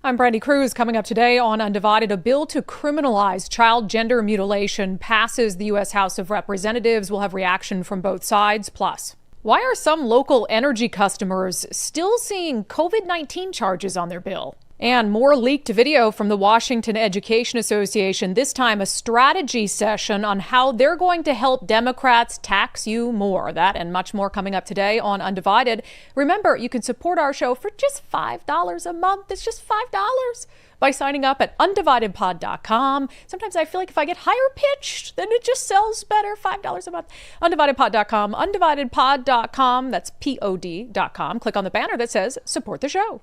I'm Brandi Kruse. Coming up today on Undivided, a bill to criminalize child gender mutilation passes the U.S. House of Representatives. We'll have reaction from both sides. Plus, why are some local energy customers still seeing COVID-19 charges on their bill? And more leaked video from the Washington Education Association, this time a strategy session on how they're going to help Democrats tax you more. That and much more coming up today on Undivided. Remember, you can support our show for just $5 a month. It's just $5 by signing up at undividedpod.com. Sometimes I feel like if I get higher pitched, then it just sells better. $5 a month. Undividedpod.com. Undividedpod.com. That's pod.com. Click on the banner that says support the show.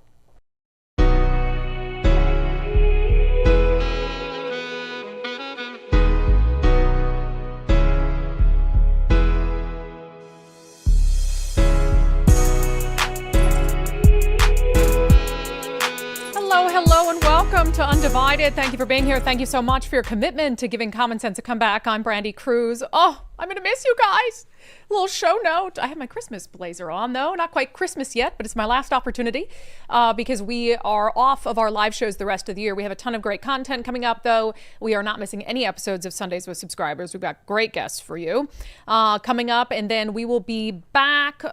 Hello and welcome to Undivided. Thank you for being here. Thank you so much for your commitment to giving common sense a comeback. I'm Brandi Kruse. Oh, I'm going to miss you guys. A little show note. I have my Christmas blazer on, though. Not quite Christmas yet, but it's my last opportunity because we are off of our live shows the rest of the year. We have a ton of great content coming up, though. We are not missing any episodes of Sundays with Subscribers. We've got great guests for you coming up, and then we will be back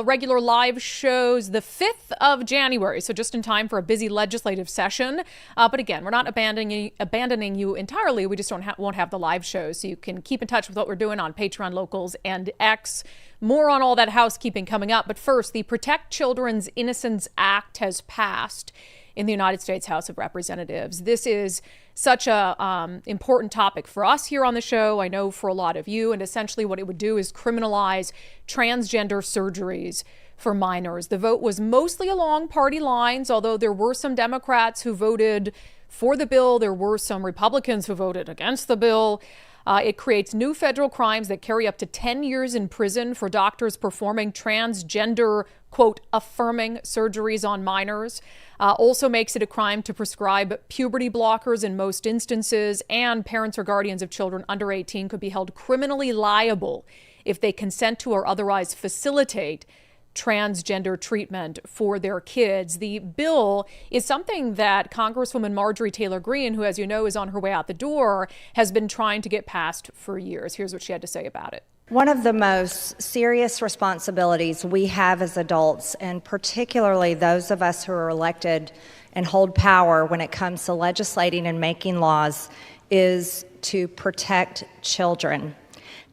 regular live shows the 5th of January, so just in time for a busy legislative session. But again, we're not abandoning you entirely. We just won't have the live shows, so you can keep in touch with what we're doing on Patreon, Locals, and X. More on all that housekeeping coming up. But first, the Protect Children's Innocence Act has passed in the United States House of Representatives. This is such a important topic for us here on the show. I know for a lot of you. And essentially what it would do is criminalize transgender surgeries for minors. The vote was mostly along party lines, although there were some Democrats who voted for the bill. There were some Republicans who voted against the bill. It creates new federal crimes that carry up to 10 years in prison for doctors performing transgender, quote, affirming surgeries on minors. Also makes it a crime to prescribe puberty blockers in most instances, and parents or guardians of children under 18 could be held criminally liable if they consent to or otherwise facilitate transgender treatment for their kids. The bill is something that Congresswoman Marjorie Taylor Greene, who, as you know, is on her way out the door, has been trying to get passed for years. Here's what she had to say about it. One of the most serious responsibilities we have as adults, and particularly those of us who are elected and hold power when it comes to legislating and making laws, is to protect children.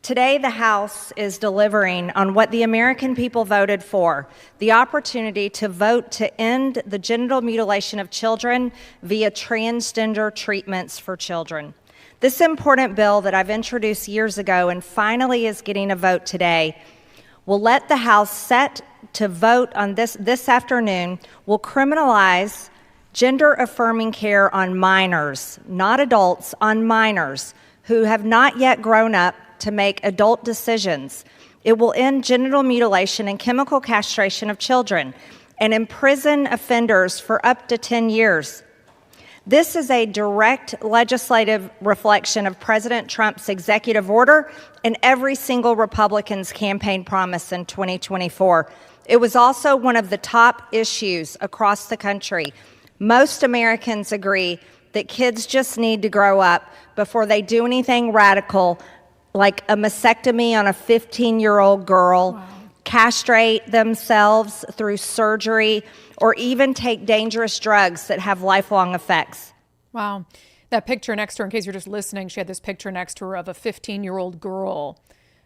Today, the House is delivering on what the American people voted for, the opportunity to vote to end the genital mutilation of children via transgender treatments for children. This important bill that I've introduced years ago and finally is getting a vote today will let the House set to vote on this afternoon, will criminalize gender-affirming care on minors, not adults, on minors who have not yet grown up to make adult decisions. It will end genital mutilation and chemical castration of children and imprison offenders for up to 10 years. This is a direct legislative reflection of President Trump's executive order and every single Republican's campaign promise in 2024. It was also one of the top issues across the country. Most Americans agree that kids just need to grow up before they do anything radical like a mastectomy on a 15-year-old girl, wow, castrate themselves through surgery, or even take dangerous drugs that have lifelong effects. Wow. That picture next to her, in case you're just listening, she had this picture next to her of a 15-year-old girl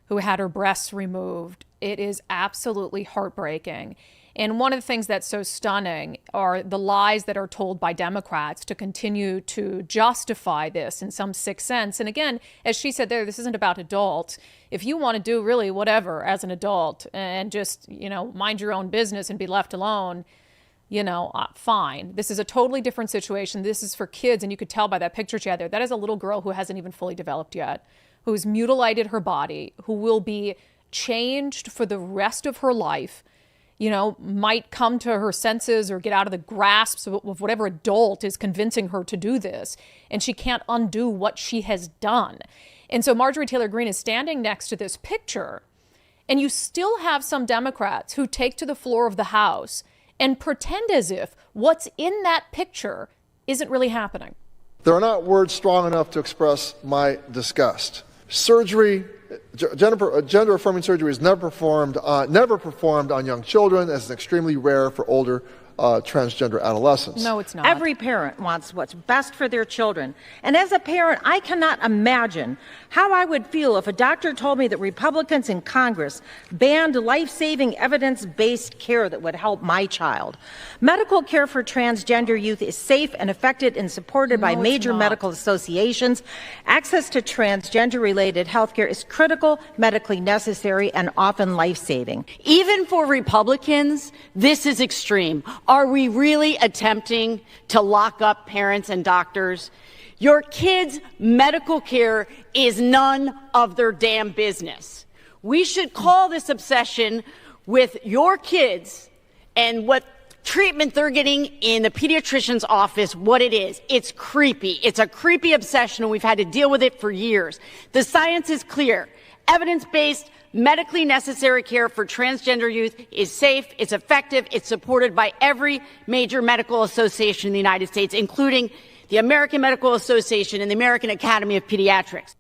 who had her breasts removed. It is absolutely heartbreaking. And one of the things that's so stunning are the lies that are told by Democrats to continue to justify this in some sick sense. And again, as she said there, this isn't about adults. If you want to do really whatever as an adult and just, mind your own business and be left alone, fine. This is a totally different situation. This is for kids. And you could tell by that picture she had there, that is a little girl who hasn't even fully developed yet, who's mutilated her body, who will be changed for the rest of her life, might come to her senses or get out of the grasp of whatever adult is convincing her to do this. And she can't undo what she has done. And so Marjorie Taylor Greene is standing next to this picture. And you still have some Democrats who take to the floor of the House and pretend as if what's in that picture isn't really happening. There are not words strong enough to express my disgust. Surgery, gender-affirming surgery is never performed on young children, as it's extremely rare for older transgender adolescents. No, it's not. Every parent wants what's best for their children. And as a parent, I cannot imagine how I would feel if a doctor told me that Republicans in Congress banned life-saving evidence-based care that would help my child. Medical care for transgender youth is safe and effective and supported by major medical associations. Access to transgender-related health care is critical, medically necessary, and often life-saving. Even for Republicans, this is extreme. Are we really attempting to lock up parents and doctors? Your kids' medical care is none of their damn business. We should call this obsession with your kids and what treatment they're getting in the pediatrician's office what it is. It's creepy. It's a creepy obsession, and we've had to deal with it for years. The science is clear. Evidence-based, medically necessary care for transgender youth is safe, it's effective, it's supported by every major medical association in the United States, including the American Medical Association and the American Academy of Pediatrics.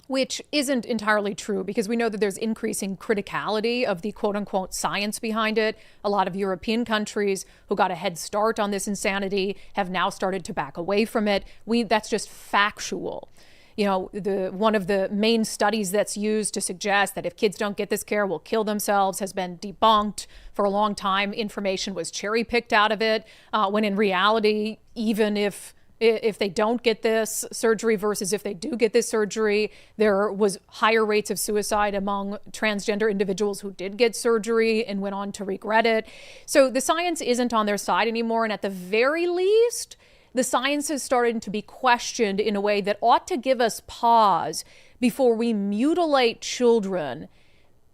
Which isn't entirely true, because we know that there's increasing criticality of the quote-unquote science behind it. A lot of European countries who got a head start on this insanity have now started to back away from it. That's just factual. You know, one of the main studies that's used to suggest that if kids don't get this care, will kill themselves has been debunked. For a long time, information was cherry-picked out of it, when in reality, even if they don't get this surgery versus if they do get this surgery, there was higher rates of suicide among transgender individuals who did get surgery and went on to regret it. So the science isn't on their side anymore, and at the very least, the science is starting to be questioned in a way that ought to give us pause before we mutilate children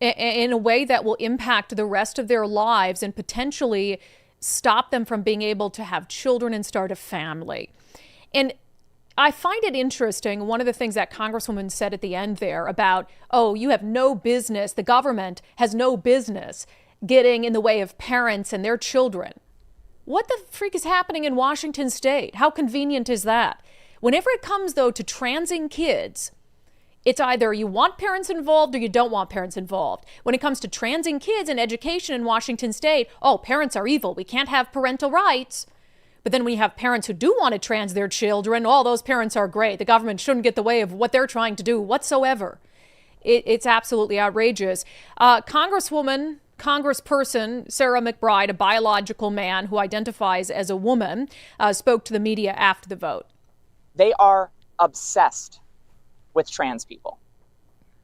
in a way that will impact the rest of their lives and potentially stop them from being able to have children and start a family. And I find it interesting, one of the things that Congresswoman said at the end there about, oh, you have no business, the government has no business getting in the way of parents and their children. What the freak is happening in Washington state? How convenient is that? Whenever it comes, though, to transing kids, it's either you want parents involved or you don't want parents involved. When it comes to transing kids in education in Washington state, oh, parents are evil. We can't have parental rights. But then when you have parents who do want to trans their children, all those parents are great. The government shouldn't get in the way of what they're trying to do whatsoever. It's absolutely outrageous. Congressperson Sarah McBride, a biological man who identifies as a woman, spoke to the media after the vote. They are obsessed with trans people.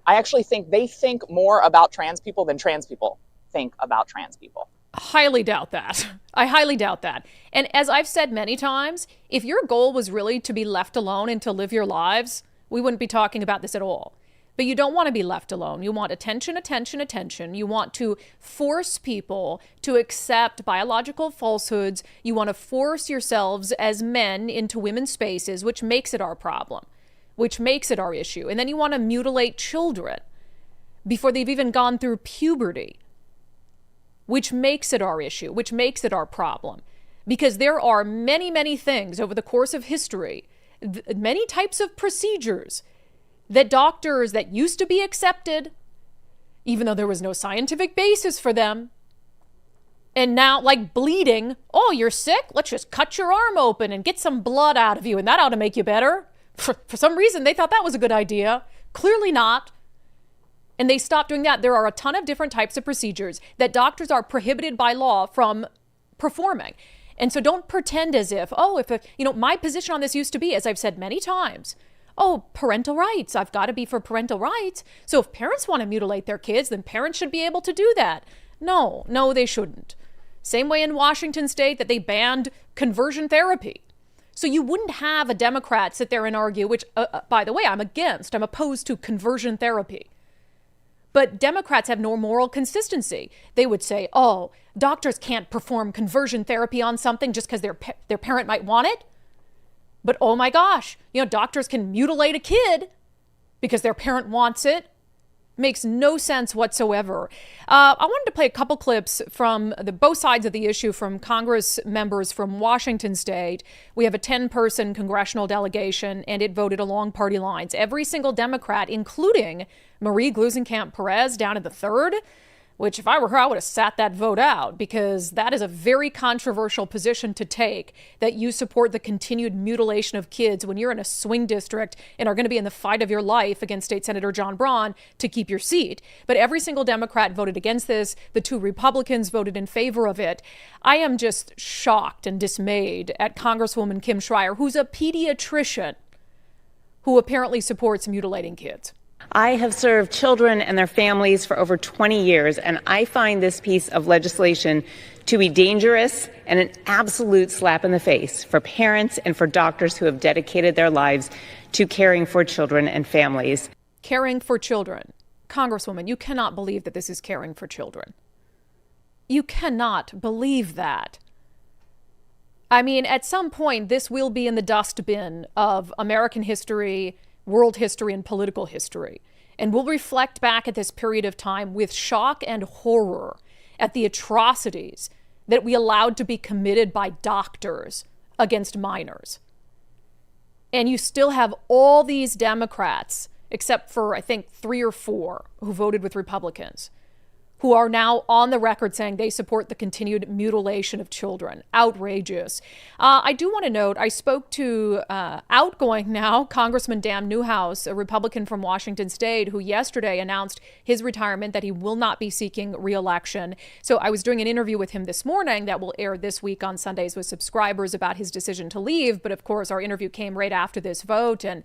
I actually think they think more about trans people than trans people think about trans people. Highly doubt that. I highly doubt that. And as I've said many times, if your goal was really to be left alone and to live your lives, we wouldn't be talking about this at all. But you don't want to be left alone. You want attention, attention, attention. You want to force people to accept biological falsehoods. You want to force yourselves as men into women's spaces, which makes it our problem, which makes it our issue. And then you want to mutilate children before they've even gone through puberty, which makes it our issue, which makes it our problem. Because there are many, many things over the course of history, many types of procedures that doctors that used to be accepted, even though there was no scientific basis for them, and now, like bleeding, oh, you're sick? Let's just cut your arm open and get some blood out of you, and that ought to make you better. For some reason, they thought that was a good idea. Clearly not. And they stopped doing that. There are a ton of different types of procedures that doctors are prohibited by law from performing. And so don't pretend as if, my position on this used to be, as I've said many times, oh, parental rights. I've got to be for parental rights. So if parents want to mutilate their kids, then parents should be able to do that. No, they shouldn't. Same way in Washington state that they banned conversion therapy. So you wouldn't have a Democrat sit there and argue, which, by the way, I'm opposed to conversion therapy. But Democrats have no moral consistency. They would say, oh, doctors can't perform conversion therapy on something just because their parent might want it. But oh my gosh, doctors can mutilate a kid because their parent wants it. Makes no sense whatsoever. I wanted to play a couple clips from both sides of the issue from Congress members from Washington state. We have a 10-person congressional delegation, and it voted along party lines. Every single Democrat, including Marie Gluesenkamp-Perez down in the third, which if I were her, I would have sat that vote out, because that is a very controversial position to take, that you support the continued mutilation of kids when you're in a swing district and are going to be in the fight of your life against State Senator John Braun to keep your seat. But every single Democrat voted against this. The 2 Republicans voted in favor of it. I am just shocked and dismayed at Congresswoman Kim Schreier, who's a pediatrician, who apparently supports mutilating kids. I have served children and their families for over 20 years, and I find this piece of legislation to be dangerous and an absolute slap in the face for parents and for doctors who have dedicated their lives to caring for children and families. Caring for children. Congresswoman, you cannot believe that this is caring for children. You cannot believe that. I mean, at some point, this will be in the dustbin of American history, world history, and political history. And we'll reflect back at this period of time with shock and horror at the atrocities that we allowed to be committed by doctors against minors. And you still have all these Democrats, except for, I think, 3 or 4 who voted with Republicans, who are now on the record saying they support the continued mutilation of children. Outrageous. I do want to note, I spoke to outgoing now Congressman Dan Newhouse, a Republican from Washington state, who yesterday announced his retirement, that he will not be seeking re-election. So I was doing an interview with him this morning that will air this week on Sundays with subscribers about his decision to leave. But of course, our interview came right after this vote. And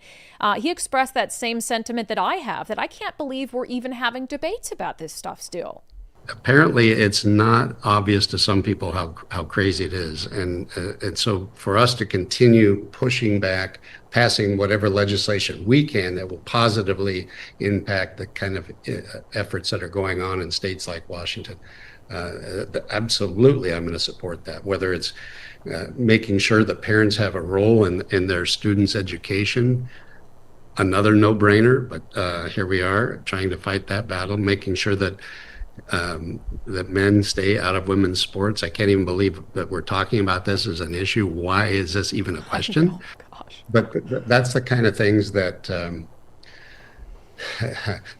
he expressed that same sentiment that I have, that I can't believe we're even having debates about this stuff still. Apparently, it's not obvious to some people how crazy it is. And so for us to continue pushing back, passing whatever legislation we can that will positively impact the kind of efforts that are going on in states like Washington, absolutely, I'm going to support that. Whether it's making sure that parents have a role in their students' education, another no-brainer, but here we are trying to fight that battle, making sure that men stay out of women's sports. I can't even believe that we're talking about this as an issue. Why is this even a question? Oh, gosh. But that's the kind of things that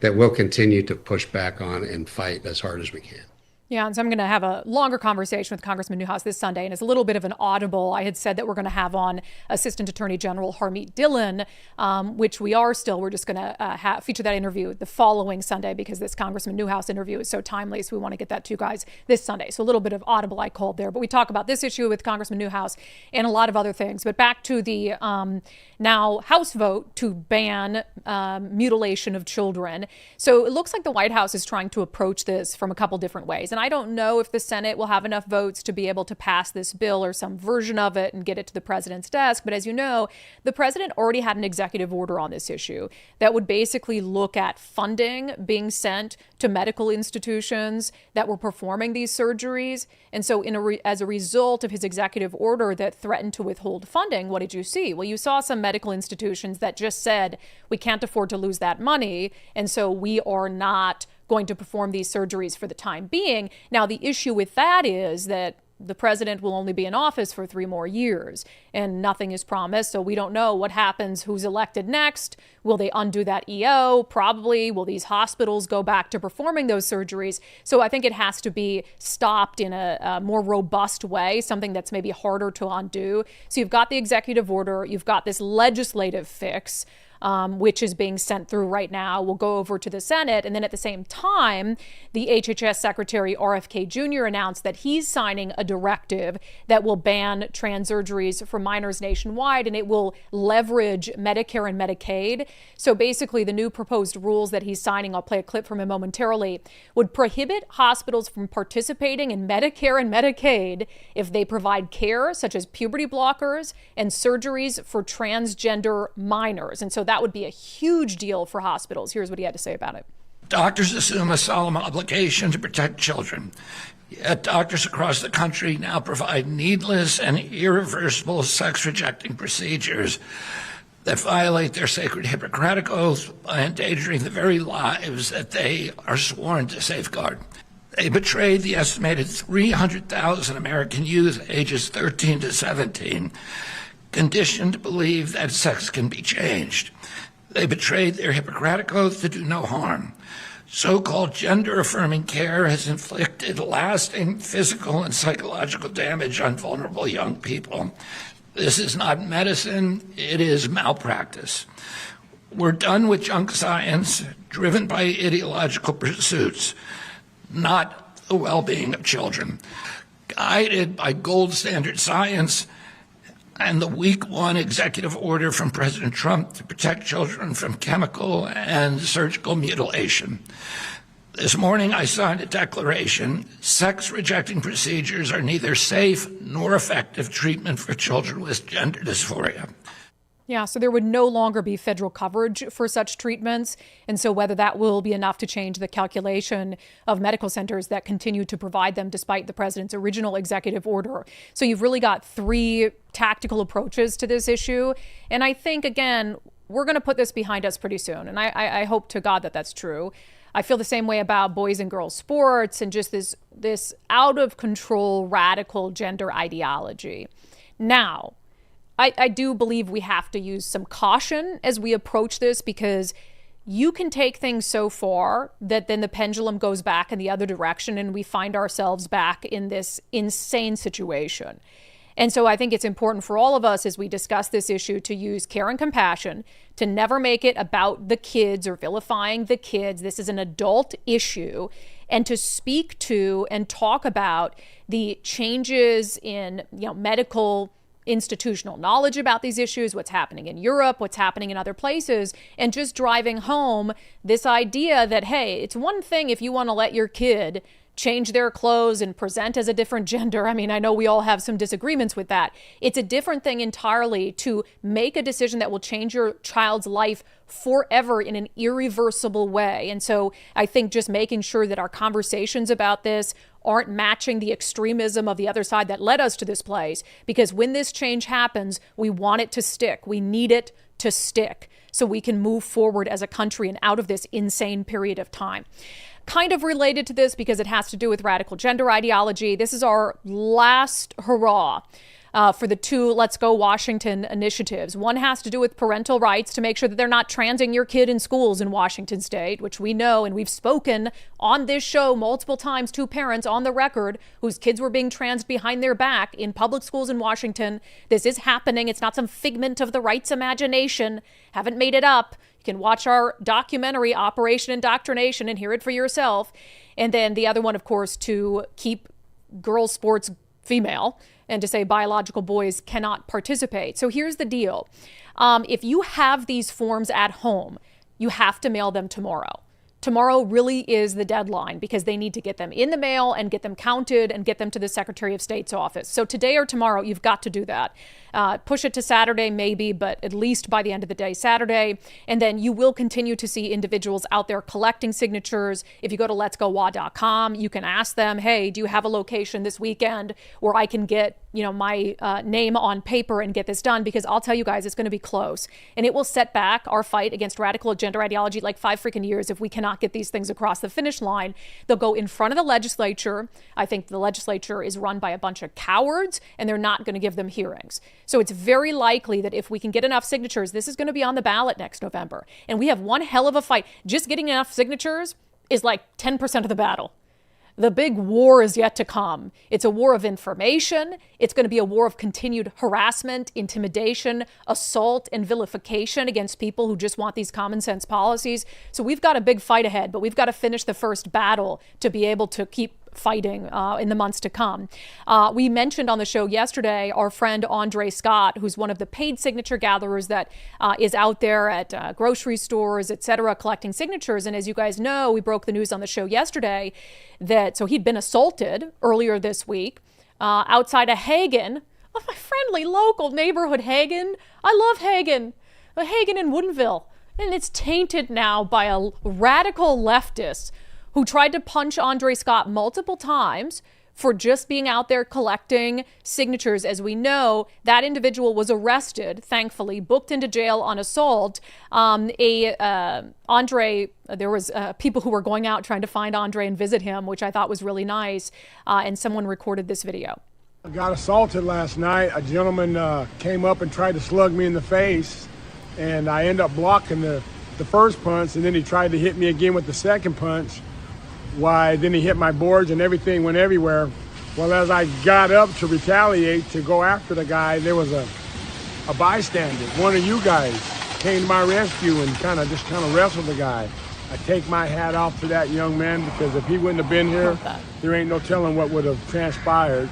that we'll continue to push back on and fight as hard as we can. Yeah, and so I'm going to have a longer conversation with Congressman Newhouse this Sunday, and it's a little bit of an audible. I had said that we're going to have on Assistant Attorney General Harmeet Dillon, which we are still. We're just going to feature that interview the following Sunday, because this Congressman Newhouse interview is so timely, so we want to get that to you guys this Sunday. So a little bit of audible I called there, but we talk about this issue with Congressman Newhouse and a lot of other things. But back to the now House vote to ban mutilation of children. So it looks like the White House is trying to approach this from a couple different ways. And I don't know if the Senate will have enough votes to be able to pass this bill or some version of it and get it to the president's desk. But as you know, the president already had an executive order on this issue that would basically look at funding being sent to medical institutions that were performing these surgeries. And so as a result of his executive order that threatened to withhold funding, what did you see? Well, you saw some medical institutions that just said, we can't afford to lose that money, and so we are not going to perform these surgeries for the time being. Now, the issue with that is that the president will only be in office for 3 more years, and nothing is promised. So we don't know what happens, who's elected next. Will they undo that EO? Probably. Will these hospitals go back to performing those surgeries? So I think it has to be stopped in a more robust way, something that's maybe harder to undo. So you've got the executive order, you've got this legislative fix, which is being sent through right now. We'll go over to the Senate. And then at the same time, the HHS Secretary RFK Jr. announced that he's signing a directive that will ban trans surgeries for minors nationwide, and it will leverage Medicare and Medicaid. So basically, the new proposed rules that he's signing, I'll play a clip from him momentarily, would prohibit hospitals from participating in Medicare and Medicaid if they provide care such as puberty blockers and surgeries for transgender minors. And so that would be a huge deal for hospitals. Here's what he had to say about it. Doctors assume a solemn obligation to protect children. Yet doctors across the country now provide needless and irreversible sex-rejecting procedures that violate their sacred Hippocratic oath by endangering the very lives that they are sworn to safeguard. They betrayed the estimated 300,000 American youth ages 13 to 17, conditioned to believe that sex can be changed. They betrayed their Hippocratic oath to do no harm. So-called gender-affirming care has inflicted lasting physical and psychological damage on vulnerable young people. This is not medicine, it is malpractice. We're done with junk science driven by ideological pursuits, not the well-being of children. Guided by gold standard science and the week one executive order from President Trump to protect children from chemical and surgical mutilation. This morning I signed a declaration. Sex-rejecting procedures are neither safe nor effective treatment for children with gender dysphoria. Yeah, so there would no longer be federal coverage for such treatments. And so whether that will be enough to change the calculation of medical centers that continue to provide them despite the president's original executive order. So you've really got three tactical approaches to this issue. And I think, again, we're going to put this behind us pretty soon. And I hope to God that that's true. I feel the same way about boys and girls sports and just this out of control radical gender ideology. Now, I do believe we have to use some caution as we approach this, because you can take things so far that then the pendulum goes back in the other direction and we find ourselves back in this insane situation. And so I think it's important for all of us as we discuss this issue to use care and compassion, to never make it about the kids or vilifying the kids. This is an adult issue, and to speak to and talk about the changes in, medical institutional knowledge about these issues, what's happening in Europe, what's happening in other places, and just driving home this idea that, hey, it's one thing if you want to let your kid change their clothes and present as a different gender. I mean, I know we all have some disagreements with that. It's a different thing entirely to make a decision that will change your child's life forever in an irreversible way. And so I think just making sure that our conversations about this aren't matching the extremism of the other side that led us to this place, because when this change happens, we want it to stick. We need it to stick so we can move forward as a country and out of this insane period of time. Kind of related to this because it has to do with radical gender ideology. This is our last hurrah for the two Let's Go Washington initiatives. One has to do with parental rights, to make sure that they're not transing your kid in schools in Washington state, which we know, and we've spoken on this show multiple times to parents on the record whose kids were being transed behind their back in public schools in Washington. This is happening. It's not some figment of the right's imagination. Haven't made it up. You can watch our documentary, Operation Indoctrination, and hear it for yourself. And then the other one, of course, to keep girls' sports female and to say biological boys cannot participate. So here's the deal. If you have these forms at home, you have to mail them tomorrow. Tomorrow really is the deadline because they need to get them in the mail and get them counted and get them to the Secretary of State's office. So today or tomorrow, you've got to do that. Push it to Saturday, maybe, but at least by the end of the day, Saturday. And then you will continue to see individuals out there collecting signatures. If you go to letsgowa.com, you can ask them, hey, do you have a location this weekend where I can get my name on paper and get this done? Because I'll tell you guys, it's going to be close. And it will set back our fight against radical gender ideology like 5 freaking years if we cannot get these things across the finish line. They'll go in front of the legislature. I think the legislature is run by a bunch of cowards, and they're not going to give them hearings. So it's very likely that if we can get enough signatures, this is going to be on the ballot next November. And we have one hell of a fight. Just getting enough signatures is like 10% of the battle. The big war is yet to come. It's a war of information. It's going to be a war of continued harassment, intimidation, assault, and vilification against people who just want these common sense policies. So we've got a big fight ahead, but we've got to finish the first battle to be able to keep fighting in the months to come. We mentioned on the show yesterday our friend Andre Scott, who's one of the paid signature gatherers that is out there at grocery stores, etc., collecting signatures. And as you guys know, we broke the news on the show yesterday that so he'd been assaulted earlier this week outside of Hagen, my friendly local neighborhood Hagen. I love Hagen, Hagen in Woodinville. And it's tainted now by a radical leftist who tried to punch Andre Scott multiple times for just being out there collecting signatures. As we know, that individual was arrested, thankfully, booked into jail on assault. Andre, there was people who were going out trying to find Andre and visit him, which I thought was really nice. And someone recorded this video. I got assaulted last night. A gentleman came up and tried to slug me in the face, and I ended up blocking the first punch, and then he tried to hit me again with the second punch. Then he hit my boards and everything went everywhere. Well, as I got up to retaliate, to go after the guy, there was a bystander. One of you guys came to my rescue and kind of wrestled the guy. I take my hat off to that young man, because if he wouldn't have been here, there ain't no telling what would have transpired.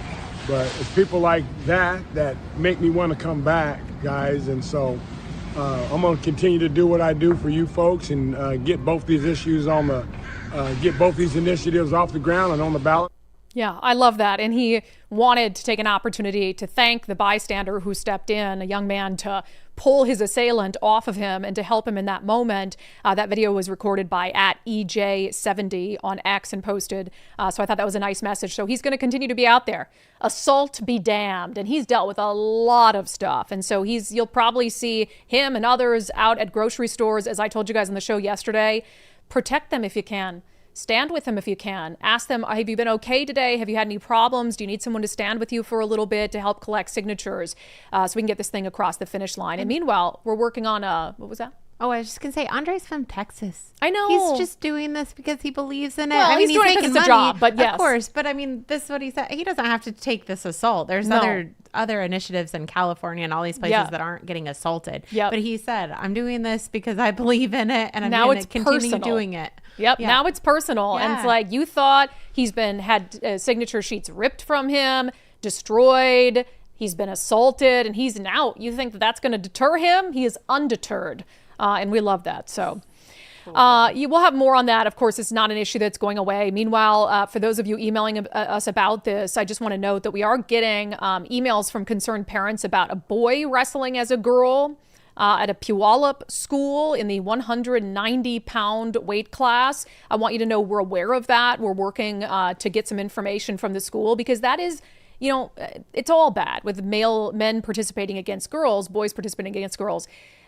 But it's people like that make me want to come back, guys. And so I'm going to continue to do what I do for you folks and get both these issues get both these initiatives off the ground and on the ballot. Yeah, I love that. And he wanted to take an opportunity to thank the bystander who stepped in, a young man, to pull his assailant off of him and to help him in that moment. That video was recorded by @EJ70 on X and posted. So I thought that was a nice message. So he's going to continue to be out there. Assault be damned. And he's dealt with a lot of stuff. And so you'll probably see him and others out at grocery stores, as I told you guys on the show yesterday. Protect them if you can. Stand with them if you can. Ask them, have you been okay today? Have you had any problems? Do you need someone to stand with you for a little bit to help collect signatures so we can get this thing across the finish line? And meanwhile, we're working on what was that? Oh, I was just going to say, Andre's from Texas. I know. He's just doing this because he believes in it. Well, I mean, he's doing it because making it's a money, job, but yes. Of course. But I mean, this is what he said. He doesn't have to take this assault. There's other initiatives in California and all these places that aren't getting assaulted. Yep. But he said, I'm doing this because I believe in it, and I'm now going it's to continue personal. doing it. Yep. Yeah. Now it's personal. And it's like, you thought he's had signature sheets ripped from him, destroyed. He's been assaulted, and you think that's going to deter him? He is undeterred. And we love that. So you will have more on that. Of course, it's not an issue that's going away. Meanwhile, for those of you emailing us about this, I just want to note that we are getting emails from concerned parents about a boy wrestling as a girl at a Puyallup school in the 190-pound weight class. I want you to know we're aware of that. We're working to get some information from the school, because that is, it's all bad with men participating against girls, boys participating against girls.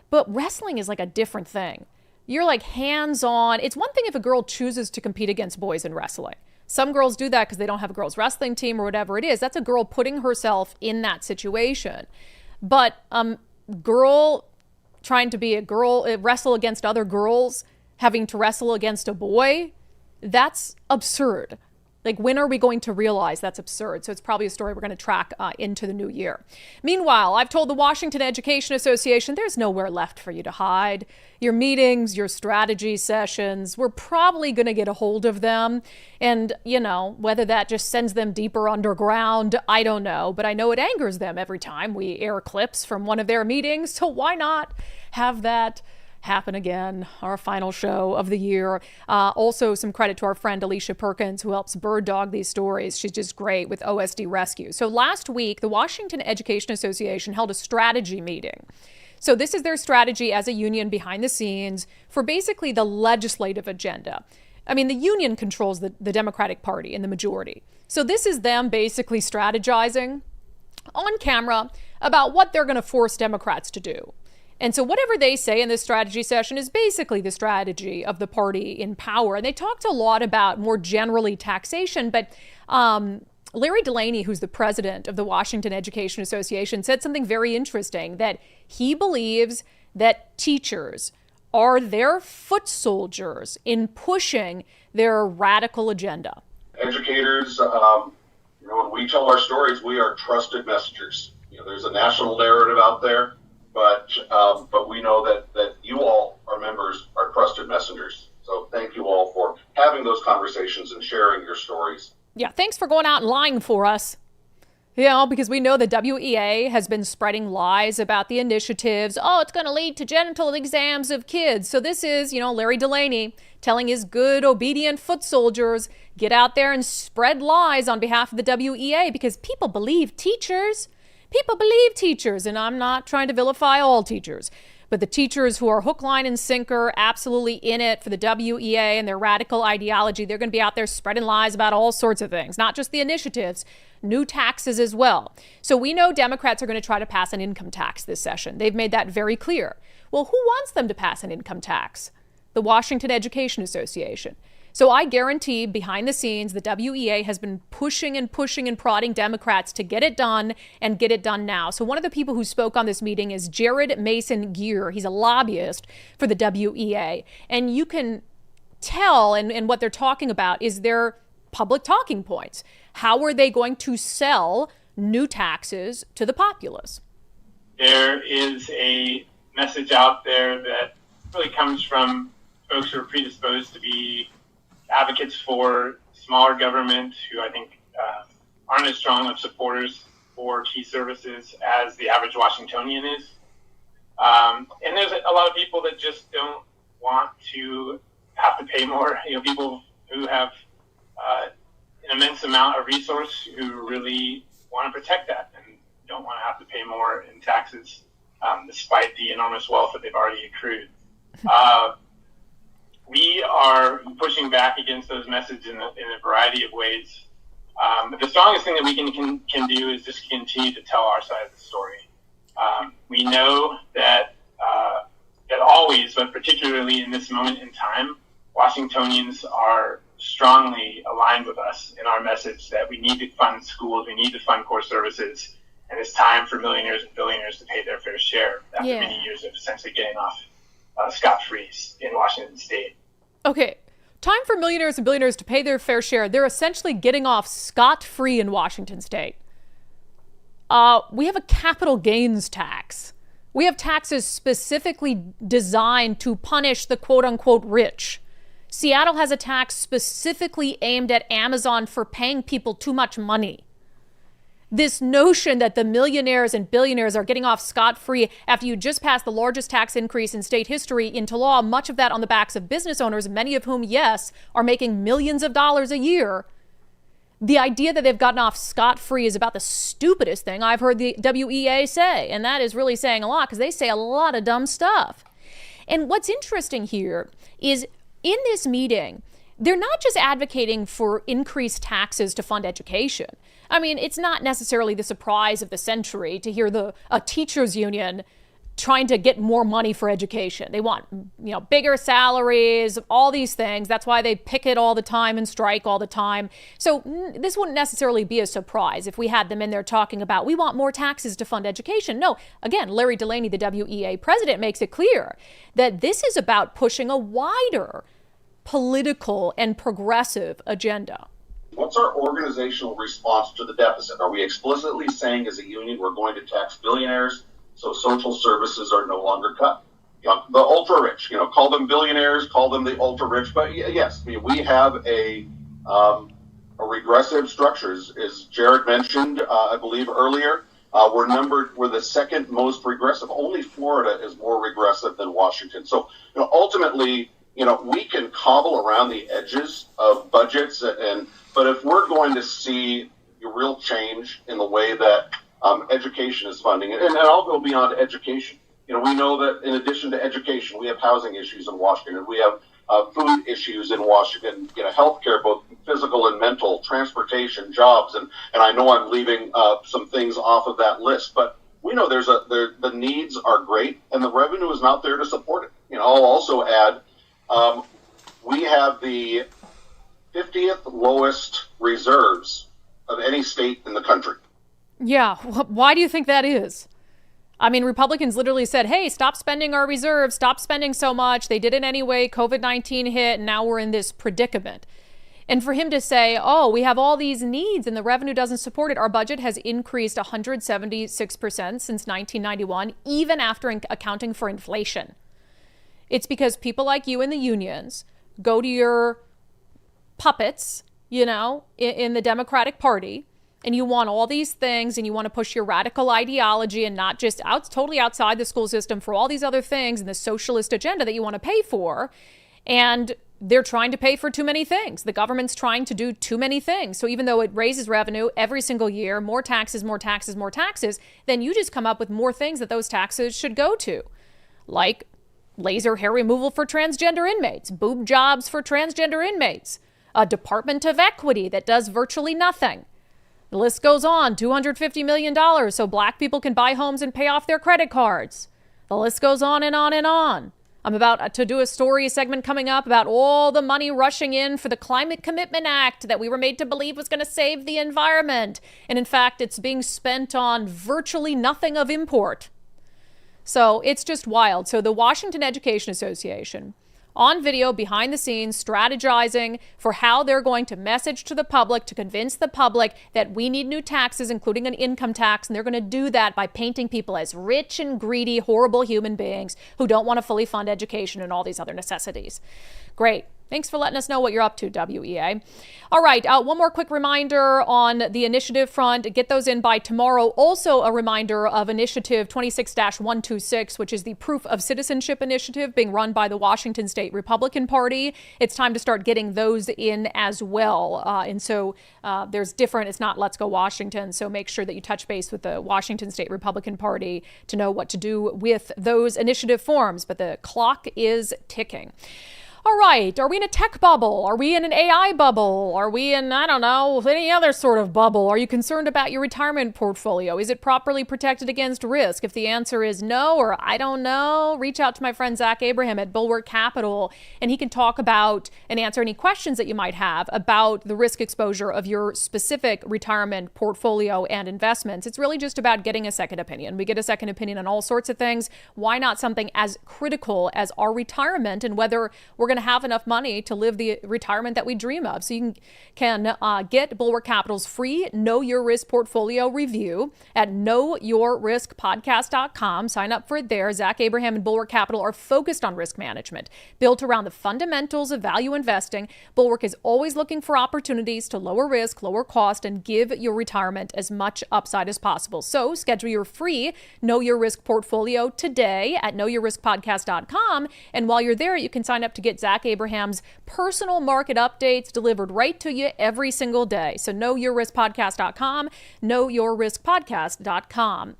But wrestling is like a different thing. You're like hands-on. It's one thing if a girl chooses to compete against boys in wrestling. Some girls do that because they don't have a girls' wrestling team or whatever it is. That's a girl putting herself in that situation. But girl trying to be a girl, wrestle against other girls, having to wrestle against a boy, that's absurd. Like, when are we going to realize that's absurd? So it's probably a story we're going to track into the new year. Meanwhile, I've told the Washington Education Association there's nowhere left for you to hide. Your meetings, your strategy sessions, we're probably going to get a hold of them. And, whether that just sends them deeper underground, I don't know. But I know it angers them every time we air clips from one of their meetings. So why not have that happen again, our final show of the year. Also, some credit to our friend Alicia Perkins, who helps bird dog these stories. She's just great with OSD Rescue. So last week, the Washington Education Association held a strategy meeting. So this is their strategy as a union behind the scenes for basically the legislative agenda. I mean, the union controls the Democratic Party in the majority. So this is them basically strategizing on camera about what they're going to force Democrats to do. And so whatever they say in this strategy session is basically the strategy of the party in power. And they talked a lot about more generally taxation, but Larry Delaney, who's the president of the Washington Education Association, said something very interesting, that he believes that teachers are their foot soldiers in pushing their radical agenda. Educators, when we tell our stories, we are trusted messengers. There's a national narrative out there. But we know that you all, our members, are trusted messengers. So thank you all for having those conversations and sharing your stories. Yeah, thanks for going out and lying for us. Because we know the WEA has been spreading lies about the initiatives. Oh, it's going to lead to genital exams of kids. So this is, Larry Delaney telling his good, obedient foot soldiers, get out there and spread lies on behalf of the WEA, because people believe teachers. People believe teachers, and I'm not trying to vilify all teachers. But the teachers who are hook, line, and sinker, absolutely in it for the WEA and their radical ideology, they're going to be out there spreading lies about all sorts of things, not just the initiatives, new taxes as well. So we know Democrats are going to try to pass an income tax this session. They've made that very clear. Well, who wants them to pass an income tax? The Washington Education Association. So I guarantee behind the scenes, the WEA has been pushing and prodding Democrats to get it done and get it done now. So one of the people who spoke on this meeting is Jared Mason Geer. He's a lobbyist for the WEA. And you can tell, and what they're talking about is their public talking points. How are they going to sell new taxes to the populace? There is a message out there that really comes from folks who are predisposed to be advocates for smaller government, who I think aren't as strong of supporters for key services as the average Washingtonian is. And there's a lot of people that just don't want to have to pay more. People who have an immense amount of resource who really want to protect that and don't want to have to pay more in taxes, despite the enormous wealth that they've already accrued. We are pushing back against those messages in a variety of ways. But the strongest thing that we can do is just continue to tell our side of the story. We know that always, but particularly in this moment in time, Washingtonians are strongly aligned with us in our message that we need to fund schools, we need to fund core services, and it's time for millionaires and billionaires to pay their fair share after many years of essentially getting off scot-free in Washington state. Okay, time for millionaires and billionaires to pay their fair share. They're essentially getting off scot-free in Washington state. We have a capital gains tax. We have taxes specifically designed to punish the quote-unquote rich. Seattle has a tax specifically aimed at Amazon for paying people too much money. This notion that the millionaires and billionaires are getting off scot-free after you just passed the largest tax increase in state history into law, much of that on the backs of business owners, many of whom, yes, are making millions of dollars a year. The idea that they've gotten off scot-free is about the stupidest thing I've heard the WEA say, and that is really saying a lot because they say a lot of dumb stuff. And what's interesting here is in this meeting, they're not just advocating for increased taxes to fund education. I mean, it's not necessarily the surprise of the century to hear a teachers union trying to get more money for education. They want, bigger salaries, all these things. That's why they picket all the time and strike all the time. So this wouldn't necessarily be a surprise if we had them in there talking about, we want more taxes to fund education. No, again, Larry Delaney, the WEA president, makes it clear that this is about pushing a wider political and progressive agenda. What's our organizational response to the deficit? Are we explicitly saying as a union we're going to tax billionaires so social services are no longer cut? The ultra-rich, call them billionaires, call them the ultra-rich. But yes, we have a regressive structure. As Jared mentioned, I believe earlier, we're the second most regressive. Only Florida is more regressive than Washington. So ultimately, we can cobble around the edges of budgets, but if we're going to see a real change in the way that education is funding, and I'll go beyond education. We know that in addition to education, we have housing issues in Washington. We have food issues in Washington. Healthcare, both physical and mental, transportation, jobs, and I know I'm leaving some things off of that list, but we know the needs are great, and the revenue is not there to support it. I'll also add. We have the 50th lowest reserves of any state in the country. Yeah. Why do you think that is? I mean, Republicans literally said, hey, stop spending our reserves, stop spending so much. They did it anyway. COVID-19 hit, and now we're in this predicament. And for him to say, oh, we have all these needs and the revenue doesn't support it. Our budget has increased 176% since 1991, even after accounting for inflation. It's because people like you in the unions go to your puppets, in the Democratic Party, and you want all these things and you want to push your radical ideology and not just totally outside the school system for all these other things and the socialist agenda that you want to pay for. And they're trying to pay for too many things. The government's trying to do too many things. So even though it raises revenue every single year, more taxes, more taxes, more taxes, then you just come up with more things that those taxes should go to. like laser hair removal for transgender inmates, boob jobs for transgender inmates, a Department of Equity that does virtually nothing. The list goes on. $250 million so black people can buy homes and pay off their credit cards. The list goes on and on and on. I'm about to do a story segment coming up about all the money rushing in for the Climate Commitment Act that we were made to believe was going to save the environment. And in fact, it's being spent on virtually nothing of import. So it's just wild. So the Washington Education Association, on video behind the scenes, strategizing for how they're going to message to the public to convince the public that we need new taxes, including an income tax. And they're going to do that by painting people as rich and greedy, horrible human beings who don't want to fully fund education and all these other necessities. Great. Thanks for letting us know what you're up to, WEA. All right, one more quick reminder on the initiative front. Get those in by tomorrow. Also a reminder of Initiative 26-126, which is the Proof of Citizenship Initiative being run by the Washington State Republican Party. It's time to start getting those in as well. And so there's different, it's not Let's Go Washington. So make sure that you touch base with the Washington State Republican Party to know what to do with those initiative forms. But the clock is ticking. All right, are we in a tech bubble? Are we in an AI bubble? Are we in, I don't know, any other sort of bubble? Are you concerned about your retirement portfolio? Is it properly protected against risk? If the answer is no, or I don't know, reach out to my friend Zach Abraham at Bulwark Capital, and he can talk about and answer any questions that you might have about the risk exposure of your specific retirement portfolio and investments. It's really just about getting a second opinion. We get a second opinion on all sorts of things. Why not something as critical as our retirement and whether we're going to have enough money to live the retirement that we dream of? So you can get Bulwark Capital's free Know Your Risk portfolio review at knowyourriskpodcast.com. Sign up for it there. Zach Abraham and Bulwark Capital are focused on risk management, built around the fundamentals of value investing. Bulwark is always looking for opportunities to lower risk, lower cost, and give your retirement as much upside as possible. So schedule your free Know Your Risk portfolio today at knowyourriskpodcast.com. And while you're there, you can sign up to get Zach Abraham's personal market updates delivered right to you every single day. So knowyourriskpodcast.com, knowyourriskpodcast.com.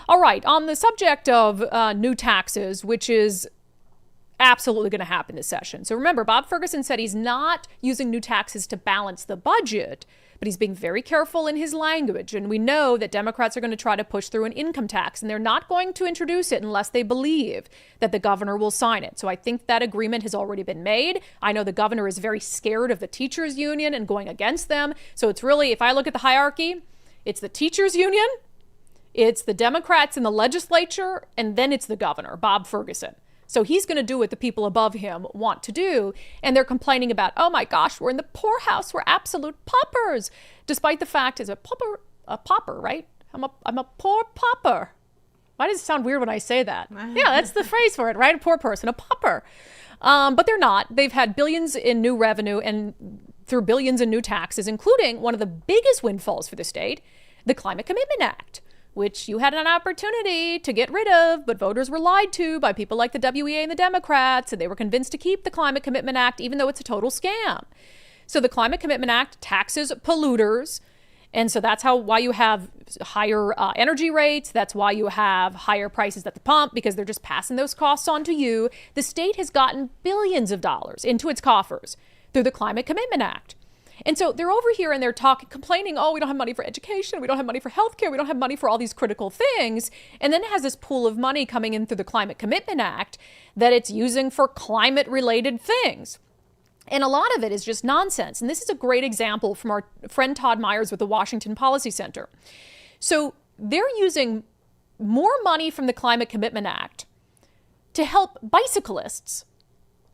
All right, on the subject of new taxes, which is absolutely going to happen this session. So remember, Bob Ferguson said he's not using new taxes to balance the budget, but he's being very careful in his language. And we know that Democrats are going to try to push through an income tax, and they're not going to introduce it unless they believe that the governor will sign it. So I think that agreement has already been made. I know the governor is very scared of the teachers union and going against them. So it's really, if I look at the hierarchy, it's the teachers union, it's the Democrats in the legislature, and then it's the governor, Bob Ferguson. So he's going to do what the people above him want to do. And they're complaining about, oh my gosh, we're in the poorhouse. We're absolute paupers. Despite the fact, is a pauper, right? I'm a poor pauper. Why does it sound weird when I say that? Yeah, that's the phrase for it, right? A poor person, a pauper. But they're not. They've had billions in new revenue and through billions in new taxes, including one of the biggest windfalls for the state, the Climate Commitment Act, which you had an opportunity to get rid of, but voters were lied to by people like the WEA and the Democrats, and they were convinced to keep the Climate Commitment Act, even though it's a total scam. So the Climate Commitment Act taxes polluters, and so that's why you have higher energy rates. That's why you have higher prices at the pump, because they're just passing those costs on to you. The state has gotten billions of dollars into its coffers through the Climate Commitment Act. And so they're over here and they're complaining, oh, we don't have money for education. We don't have money for healthcare. We don't have money for all these critical things. And then it has this pool of money coming in through the Climate Commitment Act that it's using for climate related things. And a lot of it is just nonsense. And this is a great example from our friend Todd Myers with the Washington Policy Center. So they're using more money from the Climate Commitment Act to help bicyclists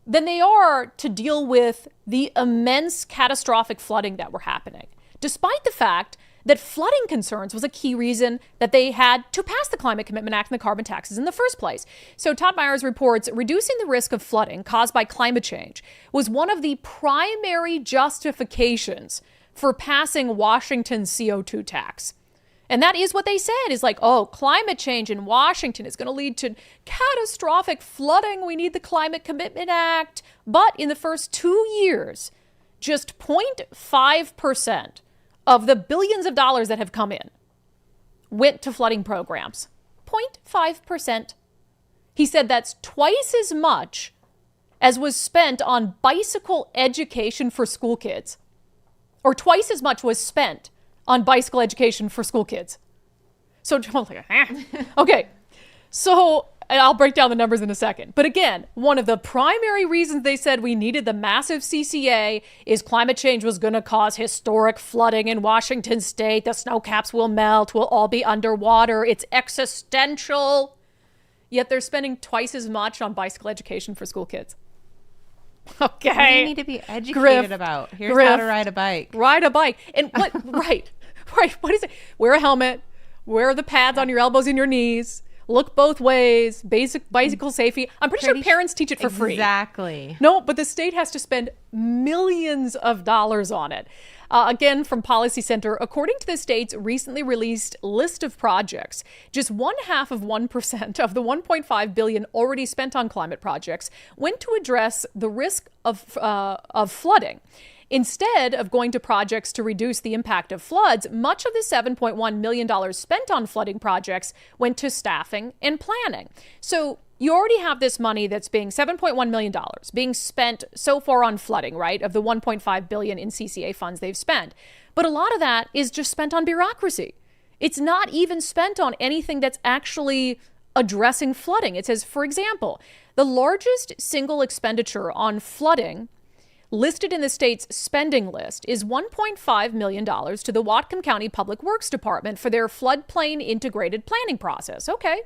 than they are to deal with the immense catastrophic flooding that were happening, despite the fact that flooding concerns was a key reason that they had to pass the Climate Commitment Act and the carbon taxes in the first place. So Todd Myers reports reducing the risk of flooding caused by climate change was one of the primary justifications for passing Washington's CO2 tax. And that is what they said, is like, oh, climate change in Washington is going to lead to catastrophic flooding. We need the Climate Commitment Act. But in the first 2 years, just 0.5% of the billions of dollars that have come in went to flooding programs. 0.5%. He said that's twice as much as was spent on bicycle education for school kids, or twice as much was spent on bicycle education for school kids. So, okay, so I'll break down the numbers in a second. But again, one of the primary reasons they said we needed the massive CCA is climate change was going to cause historic flooding in Washington state. The snow caps will melt. We'll all be underwater. It's existential. Yet they're spending twice as much on bicycle education for school kids. Okay. What do you need to be educated about? Here's how to ride a bike. Ride a bike. And what, right. What is it? Wear a helmet. Wear the pads on your elbows and your knees. Look both ways. Basic bicycle safety. I'm pretty sure parents teach it for free. Exactly. No, but the state has to spend millions of dollars on it. Again, from Policy Center, according to the state's recently released list of projects, just 0.5% of the $1.5 billion already spent on climate projects went to address the risk of flooding. Instead of going to projects to reduce the impact of floods, much of the $7.1 million spent on flooding projects went to staffing and planning. So you already have this money that's being $7.1 million being spent so far on flooding, right, of the $1.5 billion in CCA funds they've spent. But a lot of that is just spent on bureaucracy. It's not even spent on anything that's actually addressing flooding. It says, for example, the largest single expenditure on flooding listed in the state's spending list is $1.5 million to the Whatcom County Public Works Department for their floodplain integrated planning process. Okay.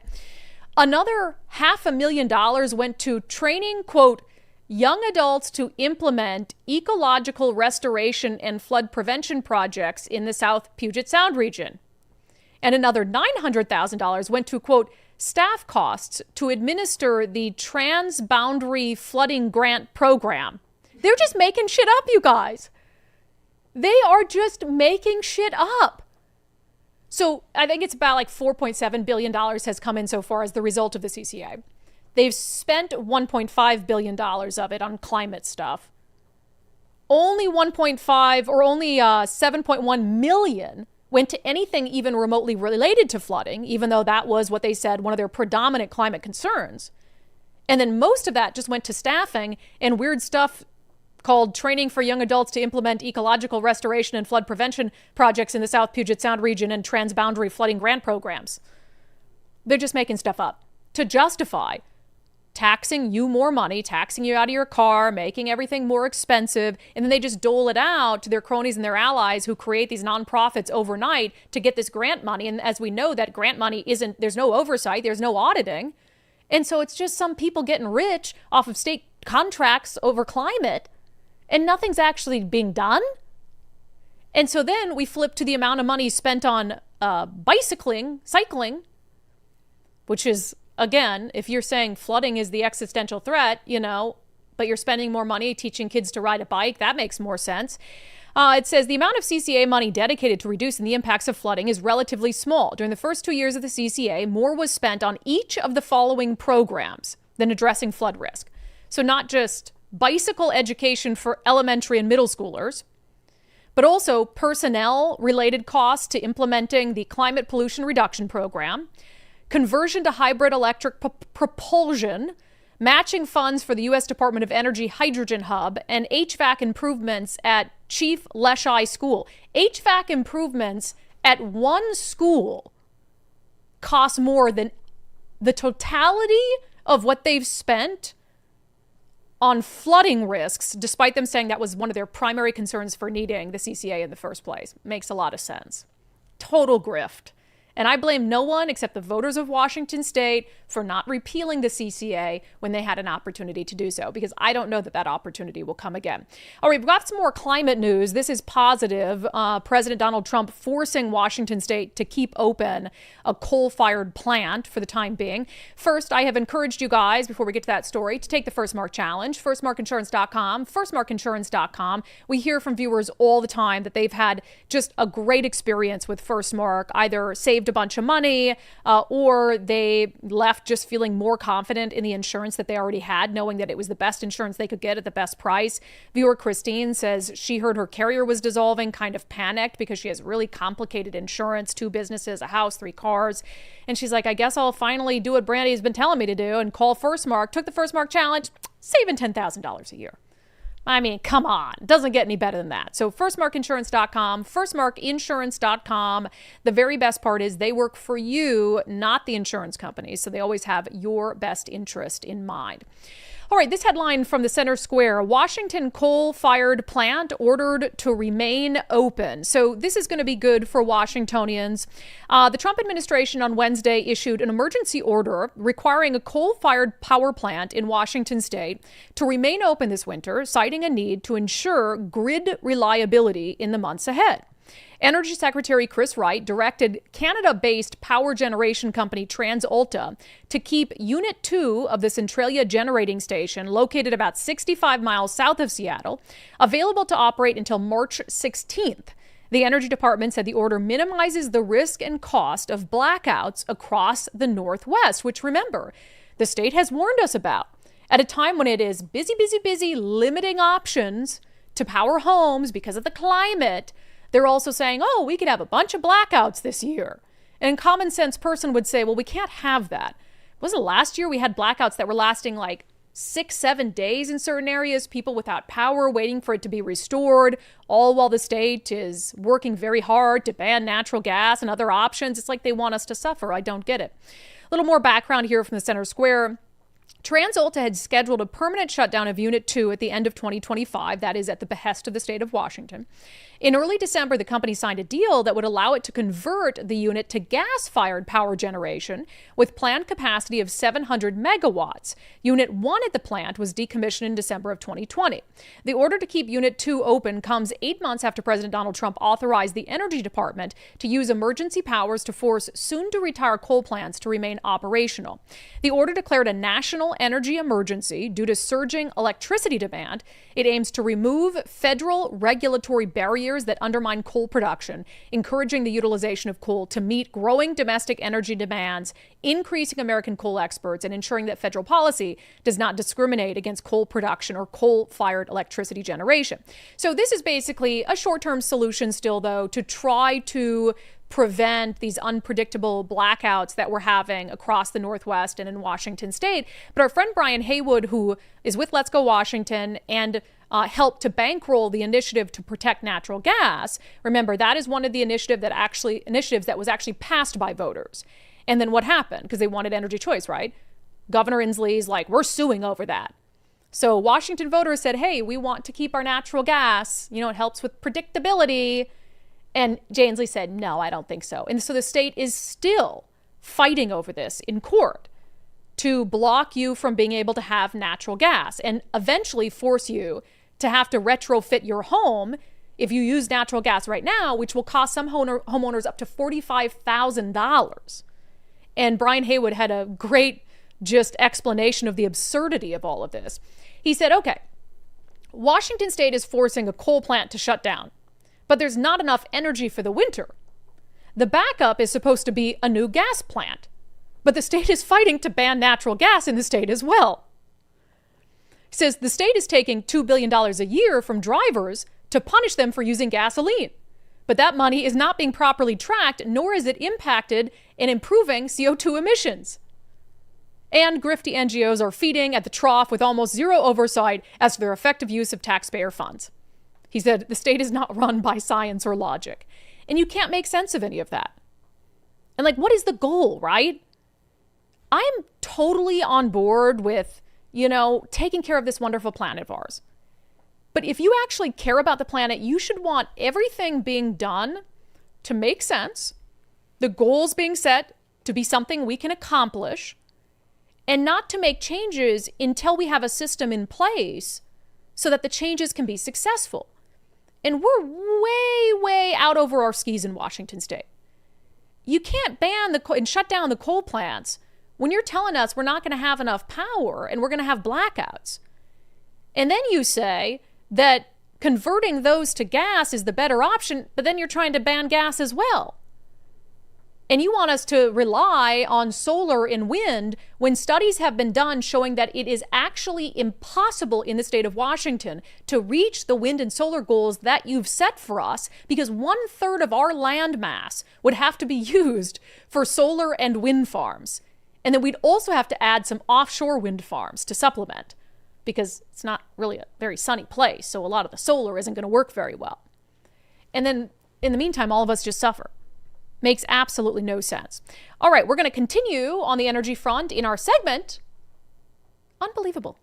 Another $500,000 went to training, quote, young adults to implement ecological restoration and flood prevention projects in the South Puget Sound region. And another $900,000 went to, quote, staff costs to administer the Transboundary Flooding Grant Program. They're just making shit up, you guys. They are just making shit up. So I think it's about like $4.7 billion has come in so far as the result of the CCA. They've spent $1.5 billion of it on climate stuff. Only 7.1 million went to anything even remotely related to flooding, even though that was what they said one of their predominant climate concerns. And then most of that just went to staffing and weird stuff called training for young adults to implement ecological restoration and flood prevention projects in the South Puget Sound region and transboundary flooding grant programs. They're just making stuff up to justify taxing you more money, taxing you out of your car, making everything more expensive, and then they just dole it out to their cronies and their allies who create these nonprofits overnight to get this grant money. And as we know, that grant money there's no oversight, there's no auditing. And so it's just some people getting rich off of state contracts over climate. And nothing's actually being done. And so then we flip to the amount of money spent on cycling, which is, again, if you're saying flooding is the existential threat, but you're spending more money teaching kids to ride a bike, that makes more sense. It says the amount of CCA money dedicated to reducing the impacts of flooding is relatively small. During the first 2 years of the CCA, more was spent on each of the following programs than addressing flood risk. So not just bicycle education for elementary and middle schoolers, but also personnel-related costs to implementing the Climate Pollution Reduction Program, conversion to hybrid electric propulsion, matching funds for the U.S. Department of Energy Hydrogen Hub, and HVAC improvements at Chief Leschi School. HVAC improvements at one school cost more than the totality of what they've spent on flooding risks, despite them saying that was one of their primary concerns for needing the CCA in the first place. Makes a lot of sense. Total grift. And I blame no one except the voters of Washington state for not repealing the CCA when they had an opportunity to do so, because I don't know that opportunity will come again. All right, we've got some more climate news. This is positive. President Donald Trump forcing Washington state to keep open a coal-fired plant for the time being. First, I have encouraged you guys, before we get to that story, to take the First Mark Challenge, firstmarkinsurance.com, firstmarkinsurance.com. We hear from viewers all the time that they've had just a great experience with First Mark, either saved a bunch of money or they left left just feeling more confident in the insurance that they already had, knowing that it was the best insurance they could get at the best price. Viewer Christine says she heard her carrier was dissolving, kind of panicked because she has really complicated insurance, 2 businesses, a house, 3 cars. And she's like, I guess I'll finally do what Brandi has been telling me to do and call First Mark. Took the First Mark challenge, saving $10,000 a year. I mean, come on. It doesn't get any better than that. So firstmarkinsurance.com, firstmarkinsurance.com. The very best part is they work for you, not the insurance companies. So they always have your best interest in mind. All right, this headline from the Center Square: a Washington coal-fired plant ordered to remain open. So this is going to be good for Washingtonians. The Trump administration on Wednesday issued an emergency order requiring a coal-fired power plant in Washington state to remain open this winter, citing a need to ensure grid reliability in the months ahead. Energy Secretary Kruse directed Canada-based power generation company TransAlta to keep Unit 2 of the Centralia generating station, located about 65 miles south of Seattle, available to operate until March 16th. The Energy Department said the order minimizes the risk and cost of blackouts across the Northwest, which, remember, the state has warned us about. At a time when it is busy, limiting options to power homes because of the climate, they're also saying, oh, we could have a bunch of blackouts this year. And a common sense person would say, well, we can't have that. Wasn't it last year we had blackouts that were lasting like 6-7 days in certain areas, people without power waiting for it to be restored, all while the state is working very hard to ban natural gas and other options. It's like they want us to suffer. I don't get it. A little more background here from the Center Square. TransAlta had scheduled a permanent shutdown of Unit 2 at the end of 2025. That is at the behest of the state of Washington. In early December, the company signed a deal that would allow it to convert the unit to gas-fired power generation with planned capacity of 700 megawatts. Unit 1 at the plant was decommissioned in December of 2020. The order to keep Unit 2 open comes 8 months after President Donald Trump authorized the Energy Department to use emergency powers to force soon-to-retire coal plants to remain operational. The order declared a national energy emergency due to surging electricity demand. It aims to remove federal regulatory barriers that undermine coal production, encouraging the utilization of coal to meet growing domestic energy demands, increasing American coal exports, and ensuring that federal policy does not discriminate against coal production or coal-fired electricity generation. So this is basically a short-term solution still, though, to try to prevent these unpredictable blackouts that we're having across the Northwest and in Washington state. But our friend Brian Haywood, who is with Let's Go Washington and helped to bankroll the initiative to protect natural gas. Remember, that is one of the initiatives that was actually passed by voters. And then what happened? Because they wanted energy choice, right? Governor Inslee's like, we're suing over that. So Washington voters said, hey, we want to keep our natural gas. You know, it helps with predictability. And Jay Inslee said, no, I don't think so. And so the state is still fighting over this in court to block you from being able to have natural gas and eventually force you to have to retrofit your home if you use natural gas right now, which will cost some homeowners up to $45,000. And Brian Haywood had a great just explanation of the absurdity of all of this. He said, okay, Washington state is forcing a coal plant to shut down, but there's not enough energy for the winter. The backup is supposed to be a new gas plant, but the state is fighting to ban natural gas in the state as well. He says the state is taking $2 billion a year from drivers to punish them for using gasoline. But that money is not being properly tracked, nor is it impacted in improving CO2 emissions. And grifty NGOs are feeding at the trough with almost zero oversight as to their effective use of taxpayer funds. He said the state is not run by science or logic. And you can't make sense of any of that. And like, what is the goal, right? I'm totally on board with, taking care of this wonderful planet of ours. But if you actually care about the planet, you should want everything being done to make sense, the goals being set to be something we can accomplish, and not to make changes until we have a system in place so that the changes can be successful. And we're way out over our skis in Washington state. You can't ban and shut down the coal plants when you're telling us we're not going to have enough power and we're going to have blackouts. And then you say that converting those to gas is the better option, but then you're trying to ban gas as well. And you want us to rely on solar and wind when studies have been done showing that it is actually impossible in the state of Washington to reach the wind and solar goals that you've set for us, because 1/3 of our land mass would have to be used for solar and wind farms. And then we'd also have to add some offshore wind farms to supplement, because it's not really a very sunny place. So a lot of the solar isn't going to work very well. And then in the meantime, all of us just suffer. Makes absolutely no sense. All right, we're going to continue on the energy front in our segment, Unbelievable.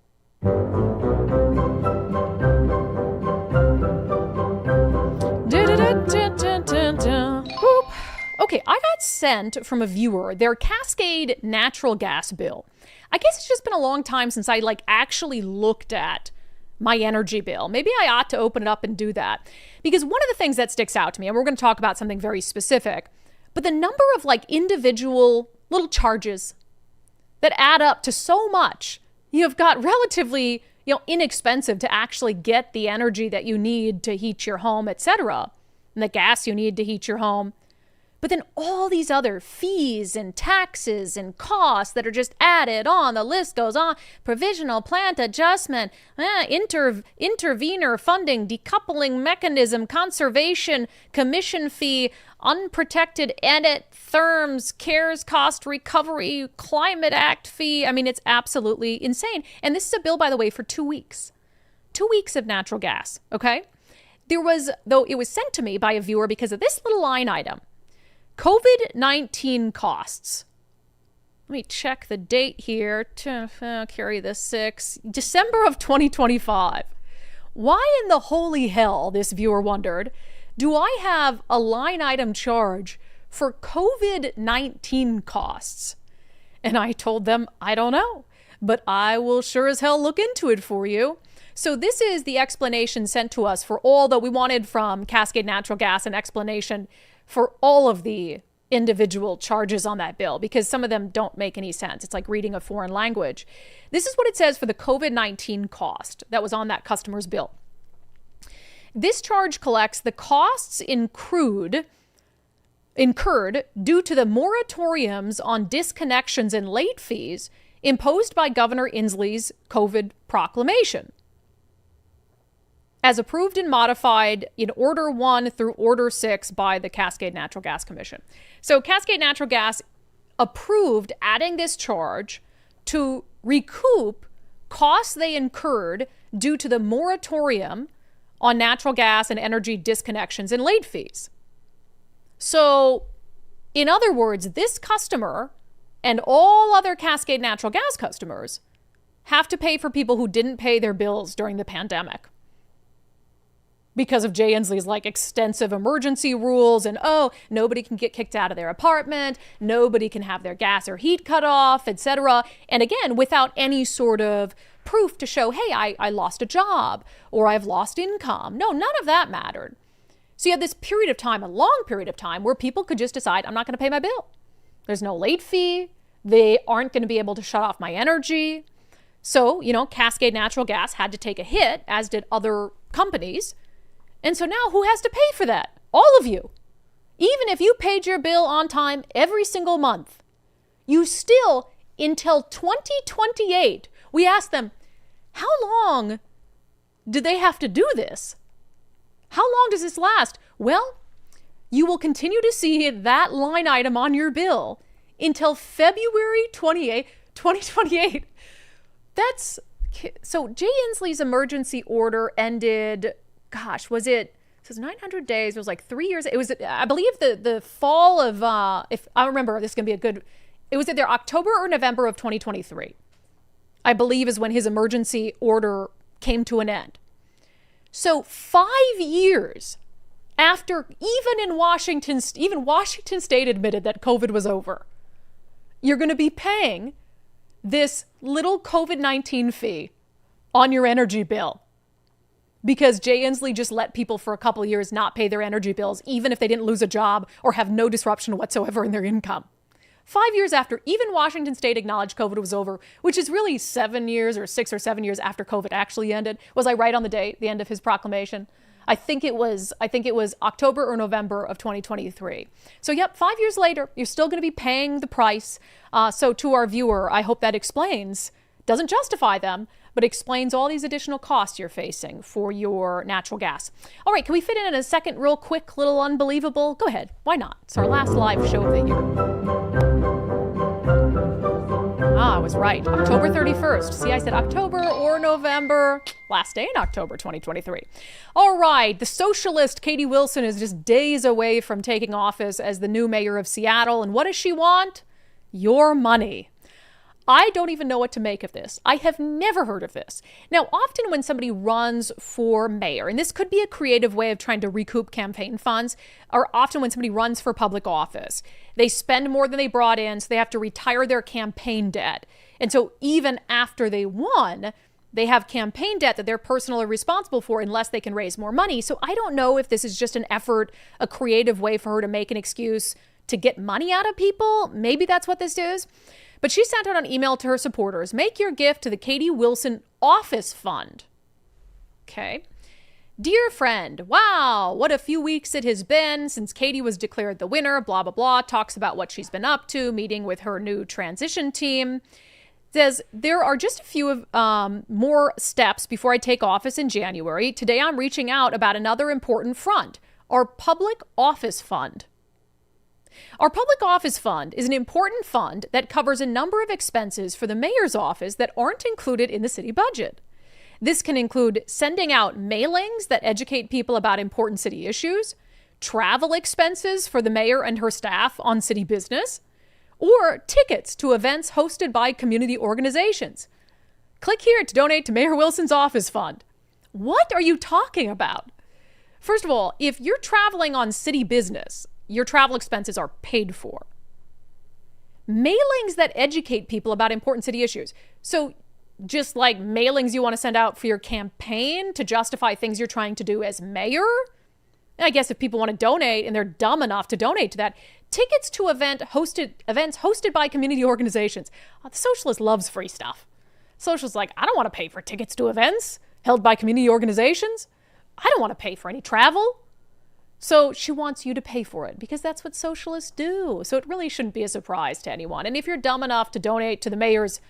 Okay, I got sent from a viewer their Cascade natural gas bill. I guess it's just been a long time since I actually looked at my energy bill. Maybe I ought to open it up and do that, because one of the things that sticks out to me, and we're going to talk about something very specific, but the number of individual little charges that add up to so much. You've got relatively, inexpensive to actually get the energy that you need to heat your home, etc., and the gas you need to heat your home. But then all these other fees and taxes and costs that are just added on. The list goes on. Provisional plant adjustment, intervenor funding, decoupling mechanism, conservation, commission fee, unprotected edit, therms, CARES cost recovery, Climate Act fee. I mean, it's absolutely insane. And this is a bill, by the way, for 2 weeks. 2 weeks of natural gas, okay? It was sent to me by a viewer because of this little line item. COVID-19 costs. Let me check the date here. Carry the 6. December of 2025. Why in the holy hell, this viewer wondered, do I have a line item charge for COVID-19 costs? And I told them, I don't know, but I will sure as hell look into it for you. So this is the explanation sent to us for all that we wanted from Cascade Natural Gas, an explanation for all of the individual charges on that bill, because some of them don't make any sense. It's like reading a foreign language. This is what it says for the COVID-19 cost that was on that customer's bill. This charge collects the costs incurred due to the moratoriums on disconnections and late fees imposed by Governor Inslee's COVID proclamation, as approved and modified in Order 1 through Order 6 by the Cascade Natural Gas Commission. So Cascade Natural Gas approved adding this charge to recoup costs they incurred due to the moratorium on natural gas and energy disconnections and late fees. So, in other words, this customer and all other Cascade Natural Gas customers have to pay for people who didn't pay their bills during the pandemic, because of Jay Inslee's extensive emergency rules, and nobody can get kicked out of their apartment, nobody can have their gas or heat cut off, etc. And again, without any sort of proof to show, hey, I lost a job or I've lost income. No, none of that mattered. So you had this period of time, a long period of time, where people could just decide, I'm not going to pay my bill. There's no late fee. They aren't going to be able to shut off my energy. So, Cascade Natural Gas had to take a hit, as did other companies. And so now who has to pay for that? All of you. Even if you paid your bill on time every single month, you still, until 2028, we asked them, how long do they have to do this? How long does this last? Well, you will continue to see that line item on your bill until February 28, 2028. So Jay Inslee's emergency order ended, was it 900 days? It was 3 years. It was, I believe, the fall of, if I remember, this is going to be a good, it was either October or November of 2023, I believe, is when his emergency order came to an end. So 5 years after even Washington State admitted that COVID was over, you're going to be paying this little COVID-19 fee on your energy bill, because Jay Inslee just let people for a couple of years not pay their energy bills, even if they didn't lose a job or have no disruption whatsoever in their income. 5 years after even Washington State acknowledged COVID was over, which is really 7 years or 6 or 7 years after COVID actually ended. Was I right on the date, the end of his proclamation? I think it was October or November of 2023. So yep, 5 years later, you're still going to be paying the price. So to our viewer, I hope that explains, doesn't justify them, but explains all these additional costs you're facing for your natural gas. All right, can we fit in a second real quick little unbelievable? Go ahead. Why not? It's our last live show of the year. I was right. October 31st. See, I said October or November. Last day in October 2023. All right. The socialist Katie Wilson is just days away from taking office as the new mayor of Seattle. And what does she want? Your money. I don't even know what to make of this. I have never heard of this. Now, often when somebody runs for mayor, and this could be a creative way of trying to recoup campaign funds, or often when somebody runs for public office, they spend more than they brought in, so they have to retire their campaign debt. And so even after they won, they have campaign debt that they're personally responsible for unless they can raise more money. So I don't know if this is just an effort, a creative way for her to make an excuse to get money out of people. Maybe that's what this is. But she sent out an email to her supporters. Make your gift to the Katie Wilson Office Fund. Okay. Dear friend, wow, what a few weeks it has been since Katie was declared the winner, blah, blah, blah. Talks about what she's been up to, meeting with her new transition team. Says, there are just a few more steps before I take office in January. Today I'm reaching out about another important front, our Public Office Fund. Our Public Office Fund is an important fund that covers a number of expenses for the mayor's office that aren't included in the city budget. This can include sending out mailings that educate people about important city issues, travel expenses for the mayor and her staff on city business, or tickets to events hosted by community organizations. Click here to donate to Mayor Wilson's Office Fund. What are you talking about? First of all, if you're traveling on city business, your travel expenses are paid for. Mailings that educate people about important city issues. So just like mailings you want to send out for your campaign to justify things you're trying to do as mayor. I guess if people want to donate and they're dumb enough to donate to that, tickets to events hosted by community organizations. The socialist loves free stuff. Socialist's like, I don't want to pay for tickets to events held by community organizations. I don't want to pay for any travel. So she wants you to pay for it because that's what socialists do. So it really shouldn't be a surprise to anyone. And if you're dumb enough to donate to the mayor's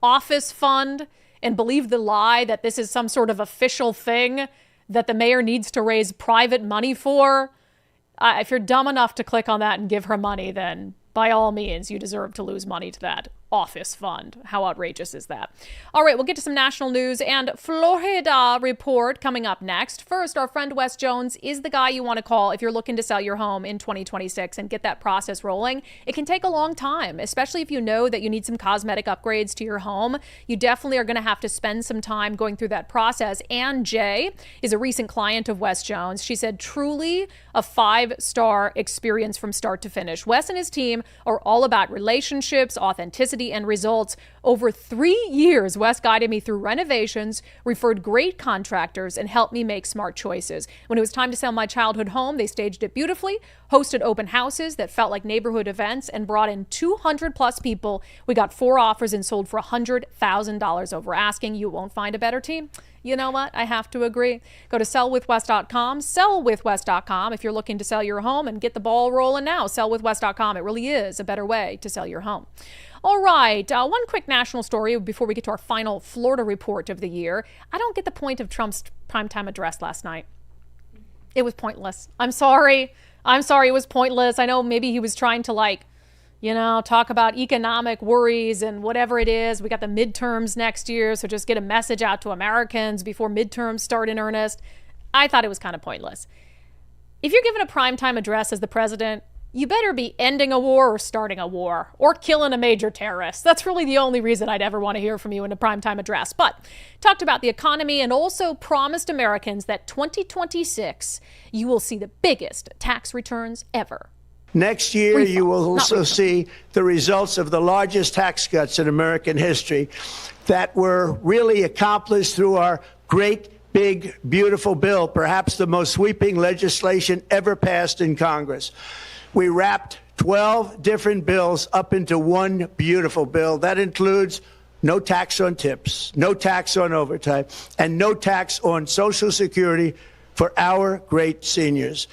office fund and believe the lie that this is some sort of official thing that the mayor needs to raise private money for, if you're dumb enough to click on that and give her money, then by all means, you deserve to lose money to that office fund. How outrageous is that? All right, we'll get to some national news and Florida report coming up next. First, our friend Wes Jones is the guy you want to call if you're looking to sell your home in 2026 and get that process rolling. It can take a long time, especially if you know that you need some cosmetic upgrades to your home. You definitely are going to have to spend some time going through that process. Ann Jay is a recent client of Wes Jones. She said, truly a 5-star experience from start to finish. Wes and his team are all about relationships, authenticity, and results. Over 3 years, Wes guided me through renovations, referred great contractors, and helped me make smart choices. When it was time to sell my childhood home, they staged it beautifully, hosted open houses that felt like neighborhood events, and brought in 200 plus people. We got 4 offers and sold for $100,000 over asking. You won't find a better team. You know what? I have to agree. Go to sellwithwes.com, sellwithwes.com if you're looking to sell your home and get the ball rolling now. Sellwithwes.com. It really is a better way to sell your home. All right, one quick national story before we get to our final Florida report of the year. I don't get the point of Trump's primetime address last night. It was pointless. I'm sorry. It was pointless. I know maybe he was trying to talk about economic worries and whatever it is. We got the midterms next year, so just get a message out to Americans before midterms start in earnest. I thought it was kind of pointless. If you're given a primetime address as the president, you better be ending a war or starting a war or killing a major terrorist. That's really the only reason I'd ever want to hear from you in a primetime address. But talked about the economy and also promised Americans that 2026, you will see the biggest tax returns ever. Next year, you will also see the results of the largest tax cuts in American history that were really accomplished through our great, big, beautiful bill, perhaps the most sweeping legislation ever passed in Congress. We wrapped 12 different bills up into one beautiful bill. That includes no tax on tips, no tax on overtime, and no tax on Social Security for our great seniors.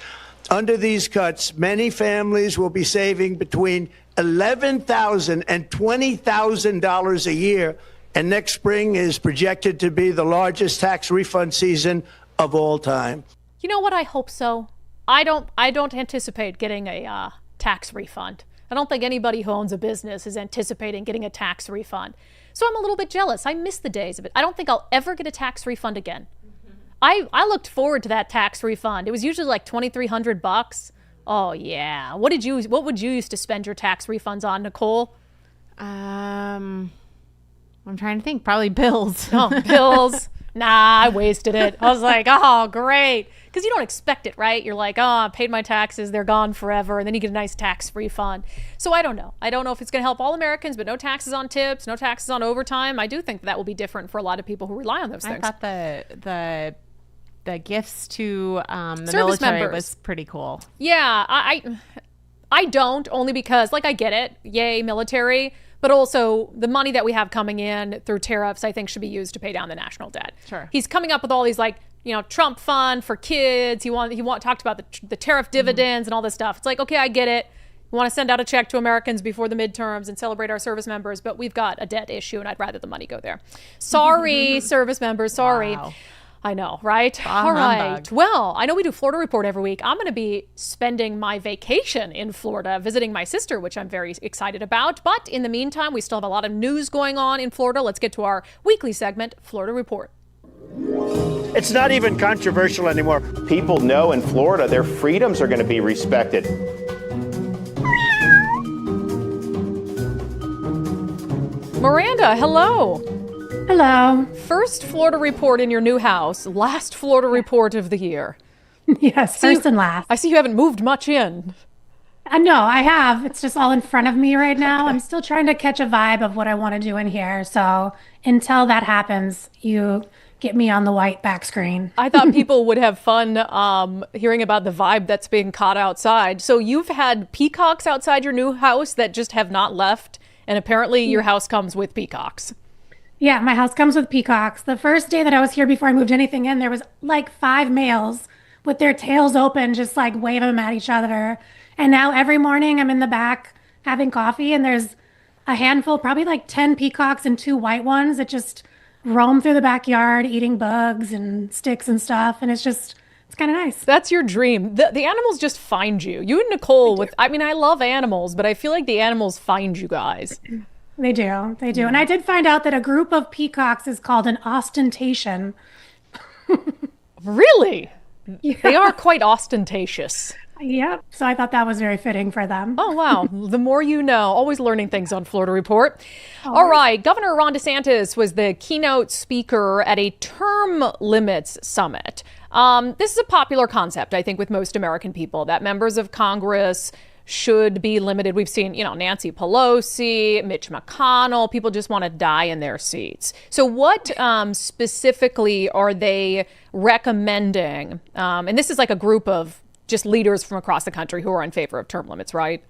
Under these cuts, many families will be saving between $11,000 and $20,000 a year, and next spring is projected to be the largest tax refund season of all time. You know what? I hope so. I don't anticipate getting a tax refund. I don't think anybody who owns a business is anticipating getting a tax refund. So I'm a little bit jealous. I miss the days of it. I don't think I'll ever get a tax refund again. I looked forward to that tax refund. It was usually like $2,300. Oh yeah. What would you used to spend your tax refunds on, Nicole? I'm trying to think. Probably bills. Oh, bills. Nah, I wasted it. I was like, oh, great. Because you don't expect it, right? You're like, oh, I paid my taxes. They're gone forever. And then you get a nice tax refund. So I don't know. I don't know if it's going to help all Americans, but no taxes on tips, no taxes on overtime. I do think that will be different for a lot of people who rely on those things. I thought the gifts to the Service military members was pretty cool. Yeah, I don't, only because, like, I get it. Yay, military. But also, the money that we have coming in through tariffs, I think, should be used to pay down the national debt. Sure. He's coming up with all these, like, Trump fund for kids. He talked about the tariff dividends and all this stuff. It's like, okay, I get it. We want to send out a check to Americans before the midterms and celebrate our service members, but we've got a debt issue, and I'd rather the money go there. Sorry, service members. Sorry. Wow. I know, right? All right. Well, I know we do Florida Report every week. I'm going to be spending my vacation in Florida, visiting my sister, which I'm very excited about. But in the meantime, we still have a lot of news going on in Florida. Let's get to our weekly segment, Florida Report. It's not even controversial anymore. People know in Florida their freedoms are going to be respected. Miranda, hello. Hello. First Florida report in your new house, last Florida report of the year. Yes, first and last. I see you haven't moved much in. No, I have. It's just all in front of me right now. I'm still trying to catch a vibe of what I want to do in here. So until that happens, you get me on the white back screen. I thought people would have fun hearing about the vibe that's being caught outside. So you've had peacocks outside your new house that just have not left. And apparently your house comes with peacocks. Yeah, my house comes with peacocks. The first day that I was here before I moved anything in, there was like 5 males with their tails open, just like waving them at each other. And now every morning I'm in the back having coffee and there's a handful, probably like 10 peacocks and 2 white ones that just roam through the backyard eating bugs and sticks and stuff. And it's kind of nice. That's your dream. The animals just find you. You and Nicole I love animals, but I feel like the animals find you guys. They do. And I did find out that a group of peacocks is called an ostentation. Really? Yeah. They are quite ostentatious. Yep. So I thought that was very fitting for them. Oh, wow. The more you know. Always learning things on Florida Report. All right. Governor Ron DeSantis was the keynote speaker at a term limits summit. This is a popular concept, I think, with most American people, that members of Congress should be limited. We've seen, Nancy Pelosi, Mitch McConnell, people just want to die in their seats. So what specifically are they recommending? And this is like a group of just leaders from across the country who are in favor of term limits, right?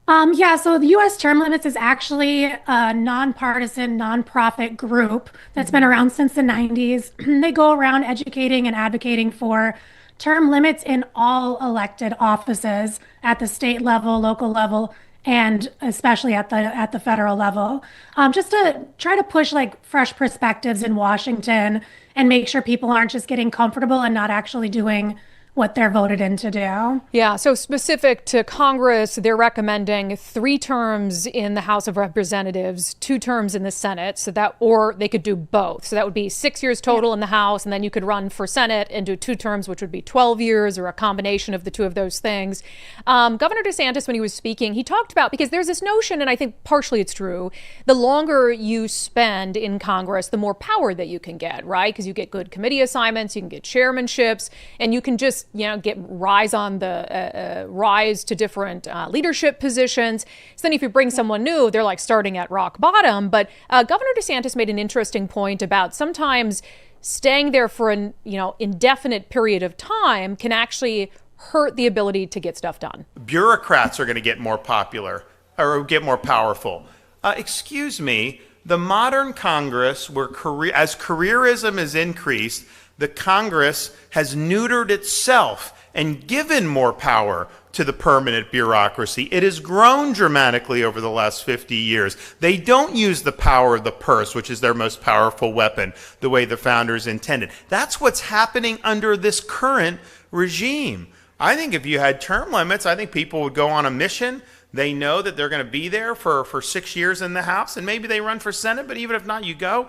Yeah, so the U.S. term limits is actually a nonpartisan, nonprofit group that's been around since the 90s. They go around educating and advocating for term limits in all elected offices at the state level, local level, and especially at the federal level, just to try to push like fresh perspectives in Washington and make sure people aren't just getting comfortable and not actually doing what they're voted in to do. Yeah, so specific to Congress, they're recommending 3 terms in the House of Representatives, 2 terms in the Senate, or they could do both. So that would be 6 years total in the House, and then you could run for Senate and do 2 terms, which would be 12 years, or a combination of the 2 of those things. Governor DeSantis, when he was speaking, he talked about, because there's this notion, and I think partially it's true, the longer you spend in Congress, the more power that you can get, right? Because you get good committee assignments, you can get chairmanships, and you can just rise to different leadership positions. So then if you bring someone new, they're like starting at rock bottom. But Governor DeSantis made an interesting point about sometimes staying there for an indefinite period of time can actually hurt the ability to get stuff done. Bureaucrats are going to get more popular or get more powerful. Excuse me, the modern Congress, as careerism is increased, The Congress has neutered itself and given more power to the permanent bureaucracy. It has grown dramatically over the last 50 years. They don't use the power of the purse, which is their most powerful weapon, the way the founders intended. That's what's happening under this current regime. I think if you had term limits, I think people would go on a mission. They know that they're going to be there for 6 years in the House, and maybe they run for Senate, but even if not, you go,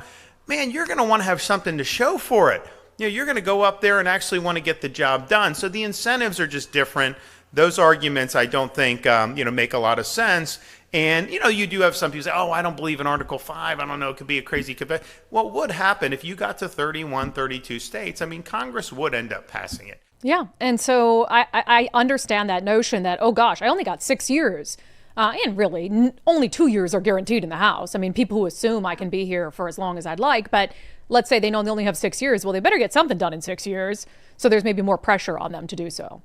man, you're going to want to have something to show for it. You're going to go up there and actually want to get the job done. So the incentives are just different. Those arguments, I don't think, make a lot of sense. And, you do have some people say, oh, I don't believe in Article 5. I don't know. It could be a crazy convention. What would happen if you got to 31, 32 states? I mean, Congress would end up passing it. Yeah. And so I understand that notion that, oh, gosh, I only got 6 years. And really, only 2 years are guaranteed in the House. I mean, people who assume I can be here for as long as I'd like. But let's say they know they only have 6 years. Well, they better get something done in 6 years. So there's maybe more pressure on them to do so.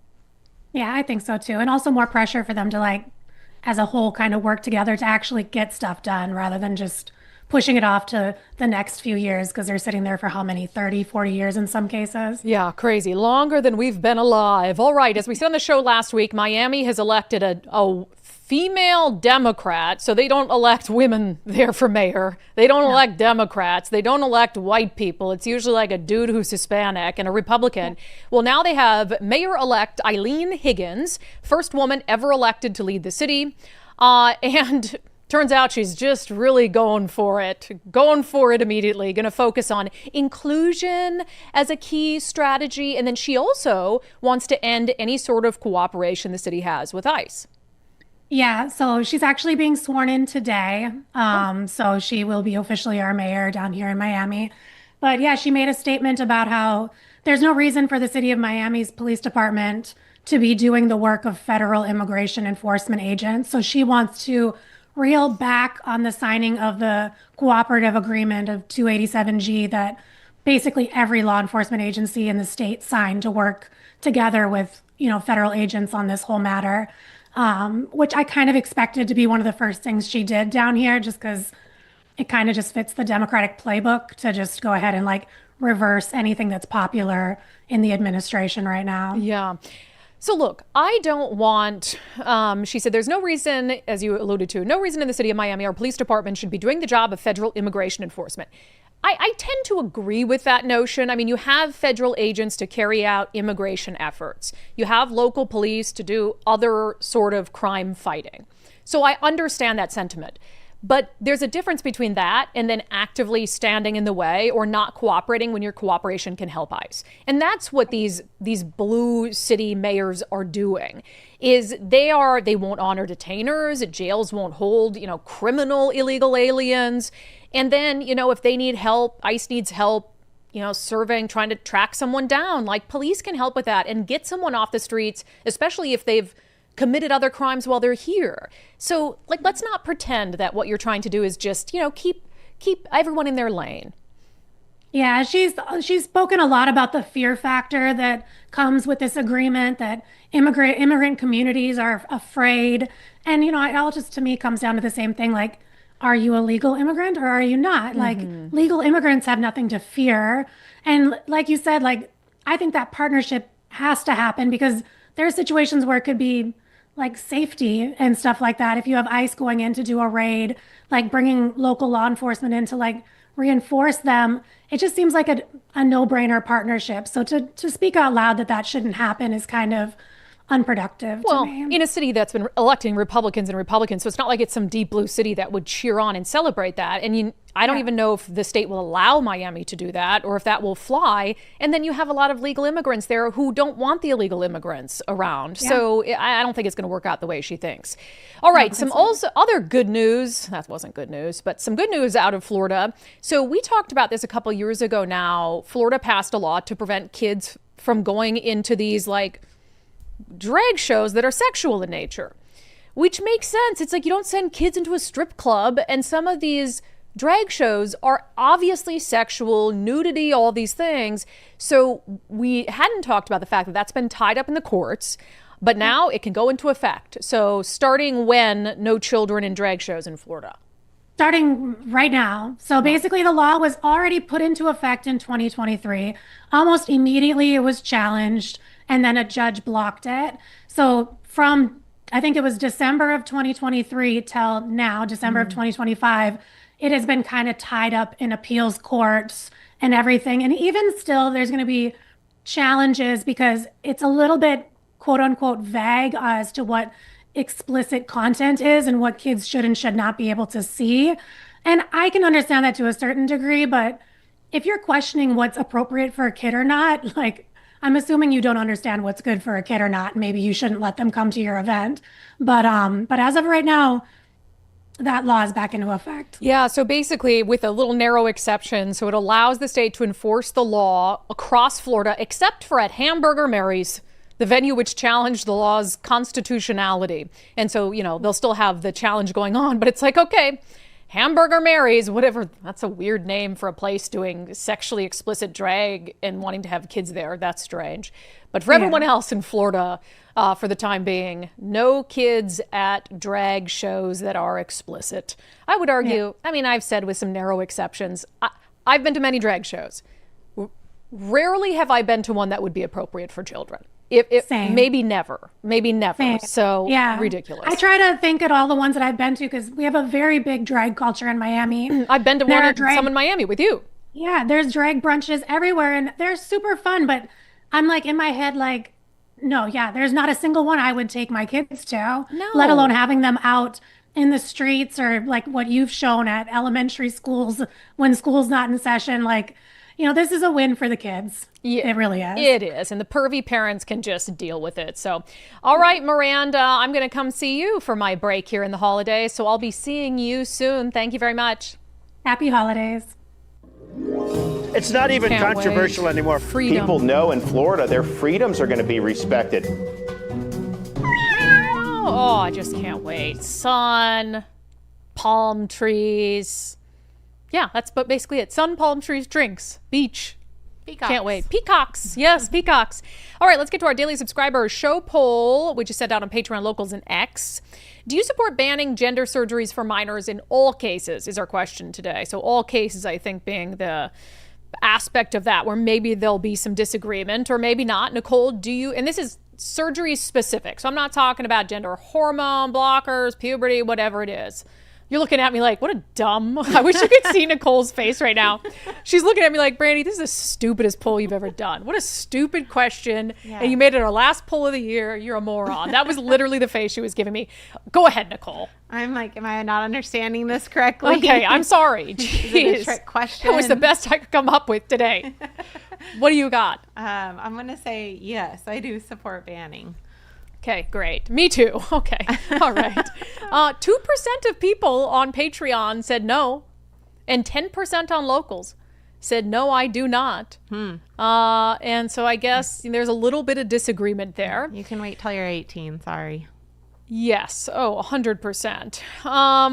Yeah, I think so too. And also more pressure for them to as a whole kind of work together to actually get stuff done rather than just pushing it off to the next few years because they're sitting there for how many, 30, 40 years in some cases? Yeah, crazy. Longer than we've been alive. All right, as we said on the show last week, Miami has elected a female Democrat, so they don't elect women there for mayor. They don't elect Democrats. They don't elect white people. It's usually like a dude who's Hispanic and a Republican. Well, now they have Mayor-elect Eileen Higgins, first woman ever elected to lead the city. And turns out she's just really going for it immediately. Going to focus on inclusion as a key strategy. And then she also wants to end any sort of cooperation the city has with ICE. Yeah, so she's actually being sworn in today. So she will be officially our mayor down here in Miami. But yeah, she made a statement about how there's no reason for the city of Miami's police department to be doing the work of federal immigration enforcement agents. So she wants to reel back on the signing of the cooperative agreement of 287G that basically every law enforcement agency in the state signed to work together with, federal agents on this whole matter. Which I kind of expected to be one of the first things she did down here, just because it kind of just fits the Democratic playbook to just go ahead and reverse anything that's popular in the administration right now. Yeah. So look, I don't want, she said, there's no reason, as you alluded to, no reason in the city of Miami our police department should be doing the job of federal immigration enforcement. I tend to agree with that notion. I mean, you have federal agents to carry out immigration efforts. You have local police to do other sort of crime fighting. So I understand that sentiment. But there's a difference between that and then actively standing in the way or not cooperating when your cooperation can help ICE. And that's what these blue city mayors are doing, is they won't honor detainers, jails won't hold, criminal illegal aliens. And then, if they need help, ICE needs help, trying to track someone down, police can help with that and get someone off the streets, especially if they've committed other crimes while they're here. So let's not pretend that what you're trying to do is just, keep everyone in their lane. Yeah, she's spoken a lot about the fear factor that comes with this agreement, that immigrant communities are afraid. And, it all just to me comes down to the same thing, are you a legal immigrant or are you not? Legal immigrants have nothing to fear. And like you said, I think that partnership has to happen because there are situations where it could be safety and stuff like that. If you have ICE going in to do a raid, bringing local law enforcement in to reinforce them, it just seems like a no-brainer partnership. So to speak out loud that shouldn't happen is kind of unproductive to me. In a city that's been electing Republicans, so it's not like it's some deep blue city that would cheer on and celebrate that. And I don't even know if the state will allow Miami to do that or if that will fly. And then you have a lot of legal immigrants there who don't want the illegal immigrants around. Yeah. So I don't think it's going to work out the way she thinks. All right, also other good news. That wasn't good news, but some good news out of Florida. So we talked about this a couple years ago now. Florida passed a law to prevent kids from going into these drag shows that are sexual in nature, which makes sense. It's you don't send kids into a strip club, and some of these drag shows are obviously sexual, nudity, all these things. So we hadn't talked about the fact that that's been tied up in the courts, but now it can go into effect. So starting when, no children in drag shows in Florida. Starting right now. So basically, the law was already put into effect in 2023. Almost immediately, it was challenged, and then a judge blocked it. So from, I think it was December of 2023 till now, December of 2025, it has been kind of tied up in appeals courts and everything. And even still, there's going to be challenges because it's a little bit quote unquote vague as to what explicit content is and what kids should and should not be able to see. And I can understand that to a certain degree, but if you're questioning what's appropriate for a kid or not, like I'm assuming you don't understand what's good for a kid or not. Maybe you shouldn't let them come to your event. But as of right now, that law is back into effect. Yeah, so basically with a little narrow exception, so it allows the state to enforce the law across Florida, except for at Hamburger Mary's, the venue which challenged the law's constitutionality. And so, they'll still have the challenge going on, but it's like, okay, Hamburger Mary's, whatever, that's a weird name for a place doing sexually explicit drag and wanting to have kids there. That's strange. But for everyone else in Florida, for the time being, no kids at drag shows that are explicit. I would argue, I've said with some narrow exceptions, I've been to many drag shows. Rarely have I been to one that would be appropriate for children. Same. Maybe never. Same. So ridiculous. I try to think at all the ones that I've been to because we have a very big drag culture in Miami. I've been to some in Miami with you. Yeah, there's drag brunches everywhere and they're super fun. But I'm like in my head, like, no, there's not a single one I would take my kids to, let alone having them out in the streets or like what you've shown at elementary schools when school's not in session. Like, this is a win for the kids. Yeah, it really is. It is. And the pervy parents can just deal with it. So, all right, Miranda, I'm going to come see you for my break here in the holidays. So I'll be seeing you soon. Thank you very much. Happy holidays. It's not even controversial anymore. Freedom. People know in Florida their freedoms are going to be respected. Oh, I just can't wait. Sun, palm trees. Yeah, that's basically it. Sun, palm trees, drinks, beach. Peacocks. Can't wait. Peacocks. Yes, peacocks. All right, let's get to our daily subscriber show poll, which is sent out on Patreon, Locals, and X. Do you support banning gender surgeries for minors in all cases is our question today. So all cases, I think, being the aspect of that where maybe there'll be some disagreement or maybe not. Nicole, do you, and this is surgery specific, so I'm not talking about gender hormone blockers, puberty, whatever it is. You're looking at me like, what a dumb. I wish you could see Nicole's face right now. She's looking at me like, Brandi, this is the stupidest poll you've ever done. What a stupid question. Yeah. And you made it our last poll of the year. You're a moron. That was literally the face she was giving me. Go ahead, Nicole. I'm like, am I not understanding this correctly? Okay, I'm sorry. Jeez. Is it a trick question? That was the best I could come up with today. What do you got? I'm going to say yes, I do support banning. Okay, great. Me too. Okay. All right. 2% of people on Patreon said no, and 10% on Locals said no, I do not. And so I guess there's a little bit of disagreement there. You can wait till you're 18. Sorry. Yes. Oh, 100%.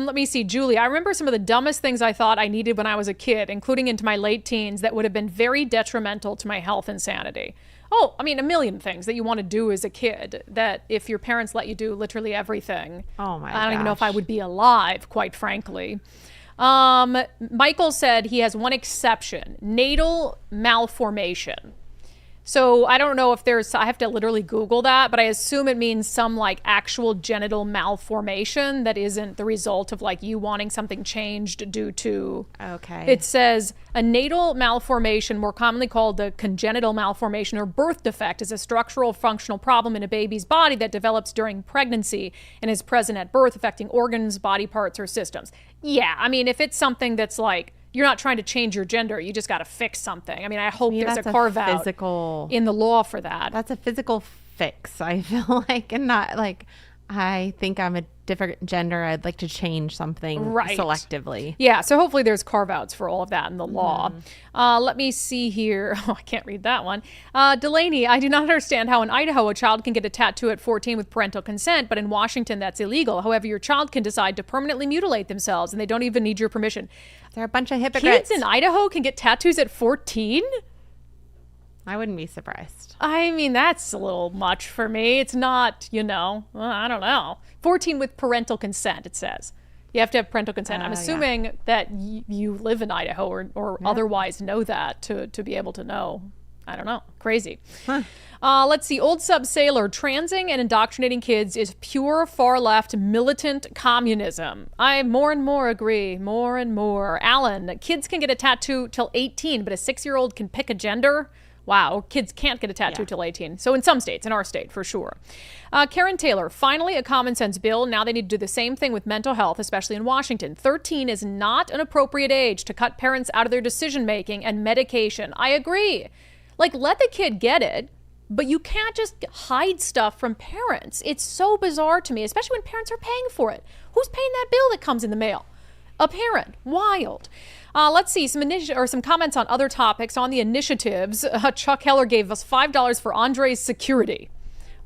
Let me see. Julie, I remember some of the dumbest things I thought I needed when I was a kid, including into my late teens, that would have been very detrimental to my health and sanity. Oh, I mean, a million things that you want to do as a kid that if your parents let you do literally everything. Oh my I don't even know if I would be alive, quite frankly. Michael said he has one exception, natal malformation. So I don't know if I have to literally Google that, but I assume it means some like actual genital malformation that isn't the result of like you wanting something changed due to. Okay. It says a natal malformation, more commonly called a congenital malformation or birth defect, is a structural functional problem in a baby's body that develops during pregnancy and is present at birth, affecting organs, body parts, or systems. Yeah, I mean, if it's something that's like, you're not trying to change your gender. You just got to fix something. I mean, I hope there's a carve out in the law for that. That's a physical fix, I feel like, and not like I think I'm a different gender. I'd like to change something selectively. Yeah, so hopefully there's carve outs for all of that in the law. Let me see here. Oh, I can't read that one. Delaney, I do not understand how in Idaho a child can get a tattoo at 14 with parental consent, but in Washington that's illegal. However, your child can decide to permanently mutilate themselves and they don't even need your permission. They're a bunch of hypocrites. Kids in Idaho can get tattoos at 14? I wouldn't be surprised. I mean, that's a little much for me. It's not, I don't know. 14 with parental consent, it says. You have to have parental consent. I'm assuming that you live in Idaho or otherwise know that to be able to know. I don't know. Crazy. Let's see. Old Sub Sailor, transing and indoctrinating kids is pure far left militant communism. I more and more agree. More and more. Alan, kids can get a tattoo till 18, but a 6-year-old can pick a gender. Wow, kids can't get a tattoo till 18. So in some states, in our state, for sure. Karen Taylor, finally a common sense bill. Now they need to do the same thing with mental health, especially in Washington. 13 is not an appropriate age to cut parents out of their decision-making and medication. I agree. Like, let the kid get it, but you can't just hide stuff from parents. It's so bizarre to me, especially when parents are paying for it. Who's paying that bill that comes in the mail? A parent. Wild. Let's see some comments on other topics on the initiatives. Chuck Heller gave us $5 for Andre's security.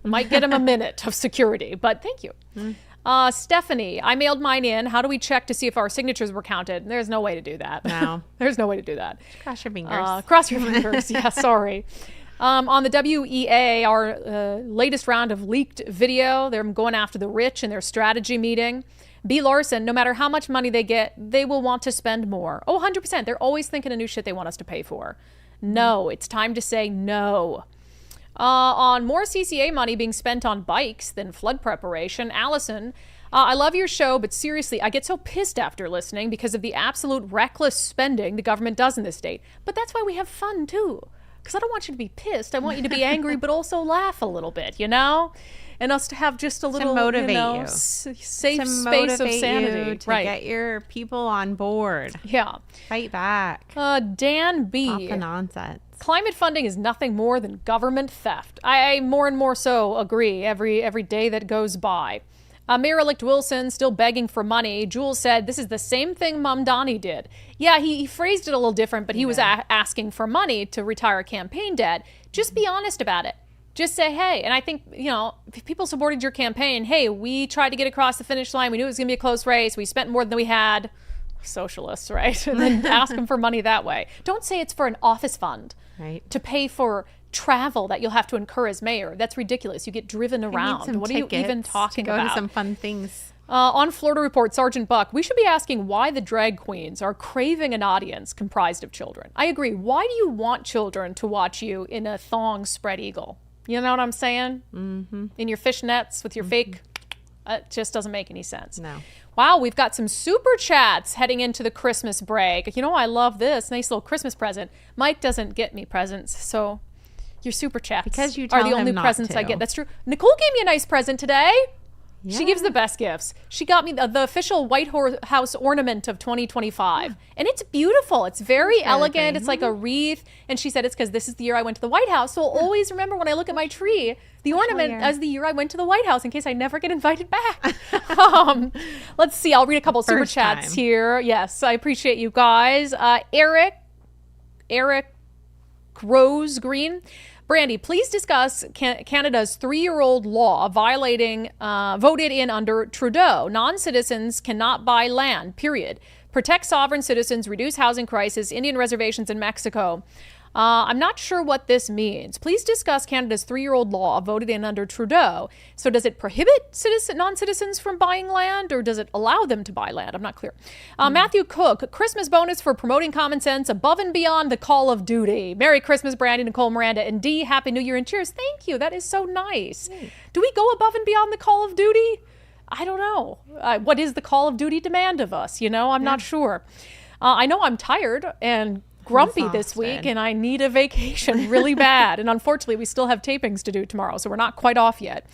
Might get him a minute of security, but thank you. Stephanie, I mailed mine in. How do we check to see if our signatures were counted? There's no way to do that. No. There's no way to do that. Cross your fingers. Cross your fingers. Yeah, sorry. On the WEA, our latest round of leaked video, they're going after the rich in their strategy meeting. B. Larson, no matter how much money they get, they will want to spend more. Oh, 100%. They're always thinking of new shit they want us to pay for. No, it's time to say no. On more CCA money being spent on bikes than flood preparation, Allison, I love your show, but seriously, I get so pissed after listening because of the absolute reckless spending the government does in this state. But that's why we have fun, too. Because I don't want you to be pissed. I want you to be angry, but also laugh a little bit, you know? And us to have just a little, to motivate you. Safe to space of sanity. You, to get your people on board. Yeah. Fight back. Dan B. Stop the nonsense. Climate funding is nothing more than government theft. I more and more so agree every day that goes by. Mayor-elect Wilson still begging for money. Jules said, this is the same thing Mamdani did. Yeah, he phrased it a little different, but he was asking for money to retire campaign debt. Just be honest about it. Just say, hey, and I think, if people supported your campaign, hey, we tried to get across the finish line. We knew it was going to be a close race. We spent more than we had. Socialists, right? And then ask them for money that way. Don't say it's for an office fund to pay for travel that you'll have to incur as mayor. That's ridiculous. You get driven around. What are you even talking about? Go to some fun things. On Florida Report, Sergeant Buck, we should be asking why the drag queens are craving an audience comprised of children. I agree. Why do you want children to watch you in a thong spread eagle? You know what I'm saying? Mm-hmm. In your fishnets with your fake, it just doesn't make any sense. No. Wow, we've got some super chats heading into the Christmas break. I love this. Nice little Christmas present. Mike doesn't get me presents, so your super chats because you tell are the only him not presents to. I get. That's true. Nicole gave me a nice present today. Yeah. She gives the best gifts. She got me the official White House ornament of 2025. And it's beautiful. It's very elegant. It's like a wreath. And she said it's because this is the year I went to the White House. So I'll always remember when I look at my tree, the ornament as the year I went to the White House in case I never get invited back. Let's see. I'll read a couple super chats here. Yes, I appreciate you guys. Eric Rose Green. Brandi, please discuss Canada's 3-year-old law voted in under Trudeau. Non-citizens cannot buy land, period. Protect sovereign citizens, reduce housing crisis, Indian reservations in Mexico. I'm not sure what this means. Please discuss Canada's 3-year-old law voted in under Trudeau. So does it prohibit non-citizens from buying land, or does it allow them to buy land? I'm not clear. Matthew Cook, Christmas bonus for promoting common sense above and beyond the call of duty. Merry Christmas, Brandi, Nicole, Miranda, and Dee. Happy New Year and cheers. Thank you. That is so nice. Do we go above and beyond the call of duty? I don't know. What is the call of duty demand of us? I'm not sure. I know I'm tired and grumpy this week, and I need a vacation really bad. And unfortunately, we still have tapings to do tomorrow, so we're not quite off yet.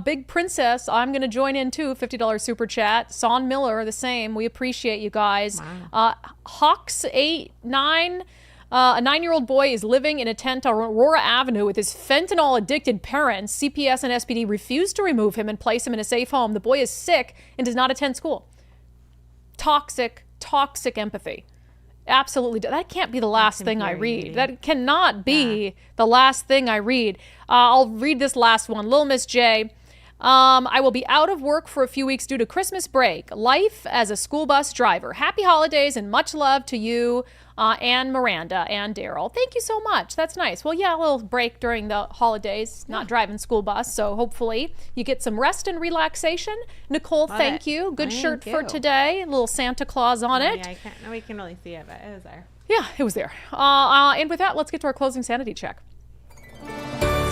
Big Princess, I'm going to join in too. $50 super chat. Son Miller, the same. We appreciate you guys. Wow. Hawks89. A 9-year-old boy is living in a tent on Aurora Avenue with his fentanyl-addicted parents. CPS and SPD refuse to remove him and place him in a safe home. The boy is sick and does not attend school. Toxic empathy. Absolutely. That can't be the last thing I read. That cannot be the last thing I read. I'll read this last one. Little Miss J. I will be out of work for a few weeks due to Christmas break. Life as a school bus driver. Happy holidays and much love to you, and Miranda and Daryl. Thank you so much. That's nice. Well, yeah, a little break during the holidays, not driving school bus. So hopefully you get some rest and relaxation. Nicole, thank you. Good shirt for today. A little Santa Claus on it. Yeah, we can really see it, but it was there. Yeah, it was there. And with that, let's get to our closing sanity check.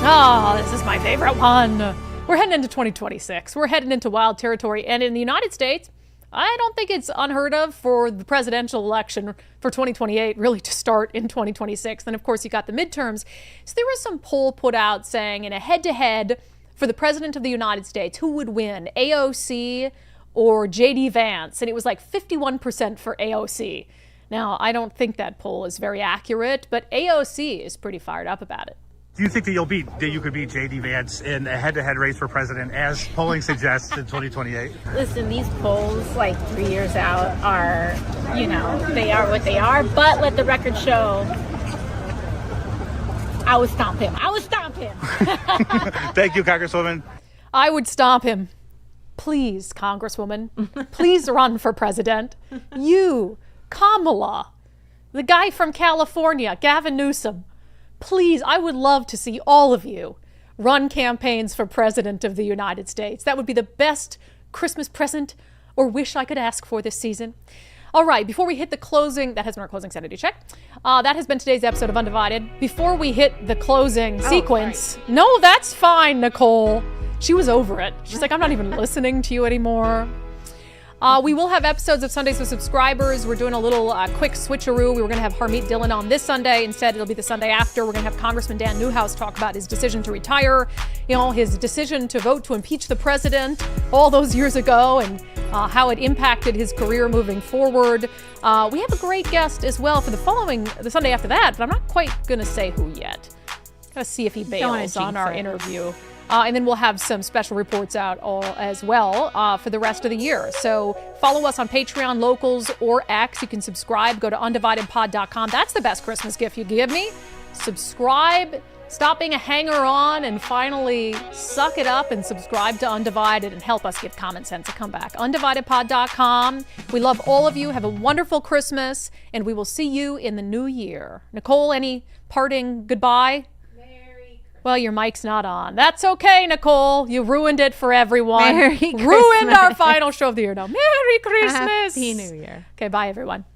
Oh, this is my favorite one. We're heading into 2026. We're heading into wild territory. And in the United States, I don't think it's unheard of for the presidential election for 2028 really to start in 2026. Then, of course, you got the midterms. So there was some poll put out saying in a head-to-head for the president of the United States, who would win, AOC or J.D. Vance? And it was like 51% for AOC. Now, I don't think that poll is very accurate, but AOC is pretty fired up about it. Do you think that you could beat J.D. Vance in a head-to-head race for president, as polling suggests, in 2028? Listen, these polls, like 3 years out, are, they are what they are. But let the record show, I would stomp him. Thank you, Congresswoman. I would stomp him. Please, Congresswoman, please run for president. You, Kamala, the guy from California, Gavin Newsom. Please, I would love to see all of you run campaigns for president of the United States. That would be the best Christmas present or wish I could ask for this season. All right, before we hit the closing, that has been our closing sanity check. That has been today's episode of Undivided. Before we hit the closing sequence, no, that's fine, Nicole. She was over it. She's like, I'm not even listening to you anymore. We will have episodes of Sundays with subscribers. We're doing a little quick switcheroo. We were going to have Harmeet Dillon on this Sunday. Instead, it'll be the Sunday after. We're going to have Congressman Dan Newhouse talk about his decision to retire, his decision to vote to impeach the president all those years ago and how it impacted his career moving forward. We have a great guest as well for the Sunday after that, but I'm not quite going to say who yet. Got to see if he bails on our interview. And then we'll have some special reports out as well for the rest of the year. So follow us on Patreon, Locals, or X. You can subscribe. Go to undividedpod.com. That's the best Christmas gift you give me. Subscribe. Stop being a hanger-on and finally suck it up and subscribe to Undivided and help us give common sense a comeback. Undividedpod.com. We love all of you. Have a wonderful Christmas, and we will see you in the new year. Nicole, any parting goodbye? Well, your mic's not on. That's okay, Nicole. You ruined it for everyone. Merry Christmas. Ruined our final show of the year. No, Merry Christmas. Happy New Year. Okay, bye, everyone.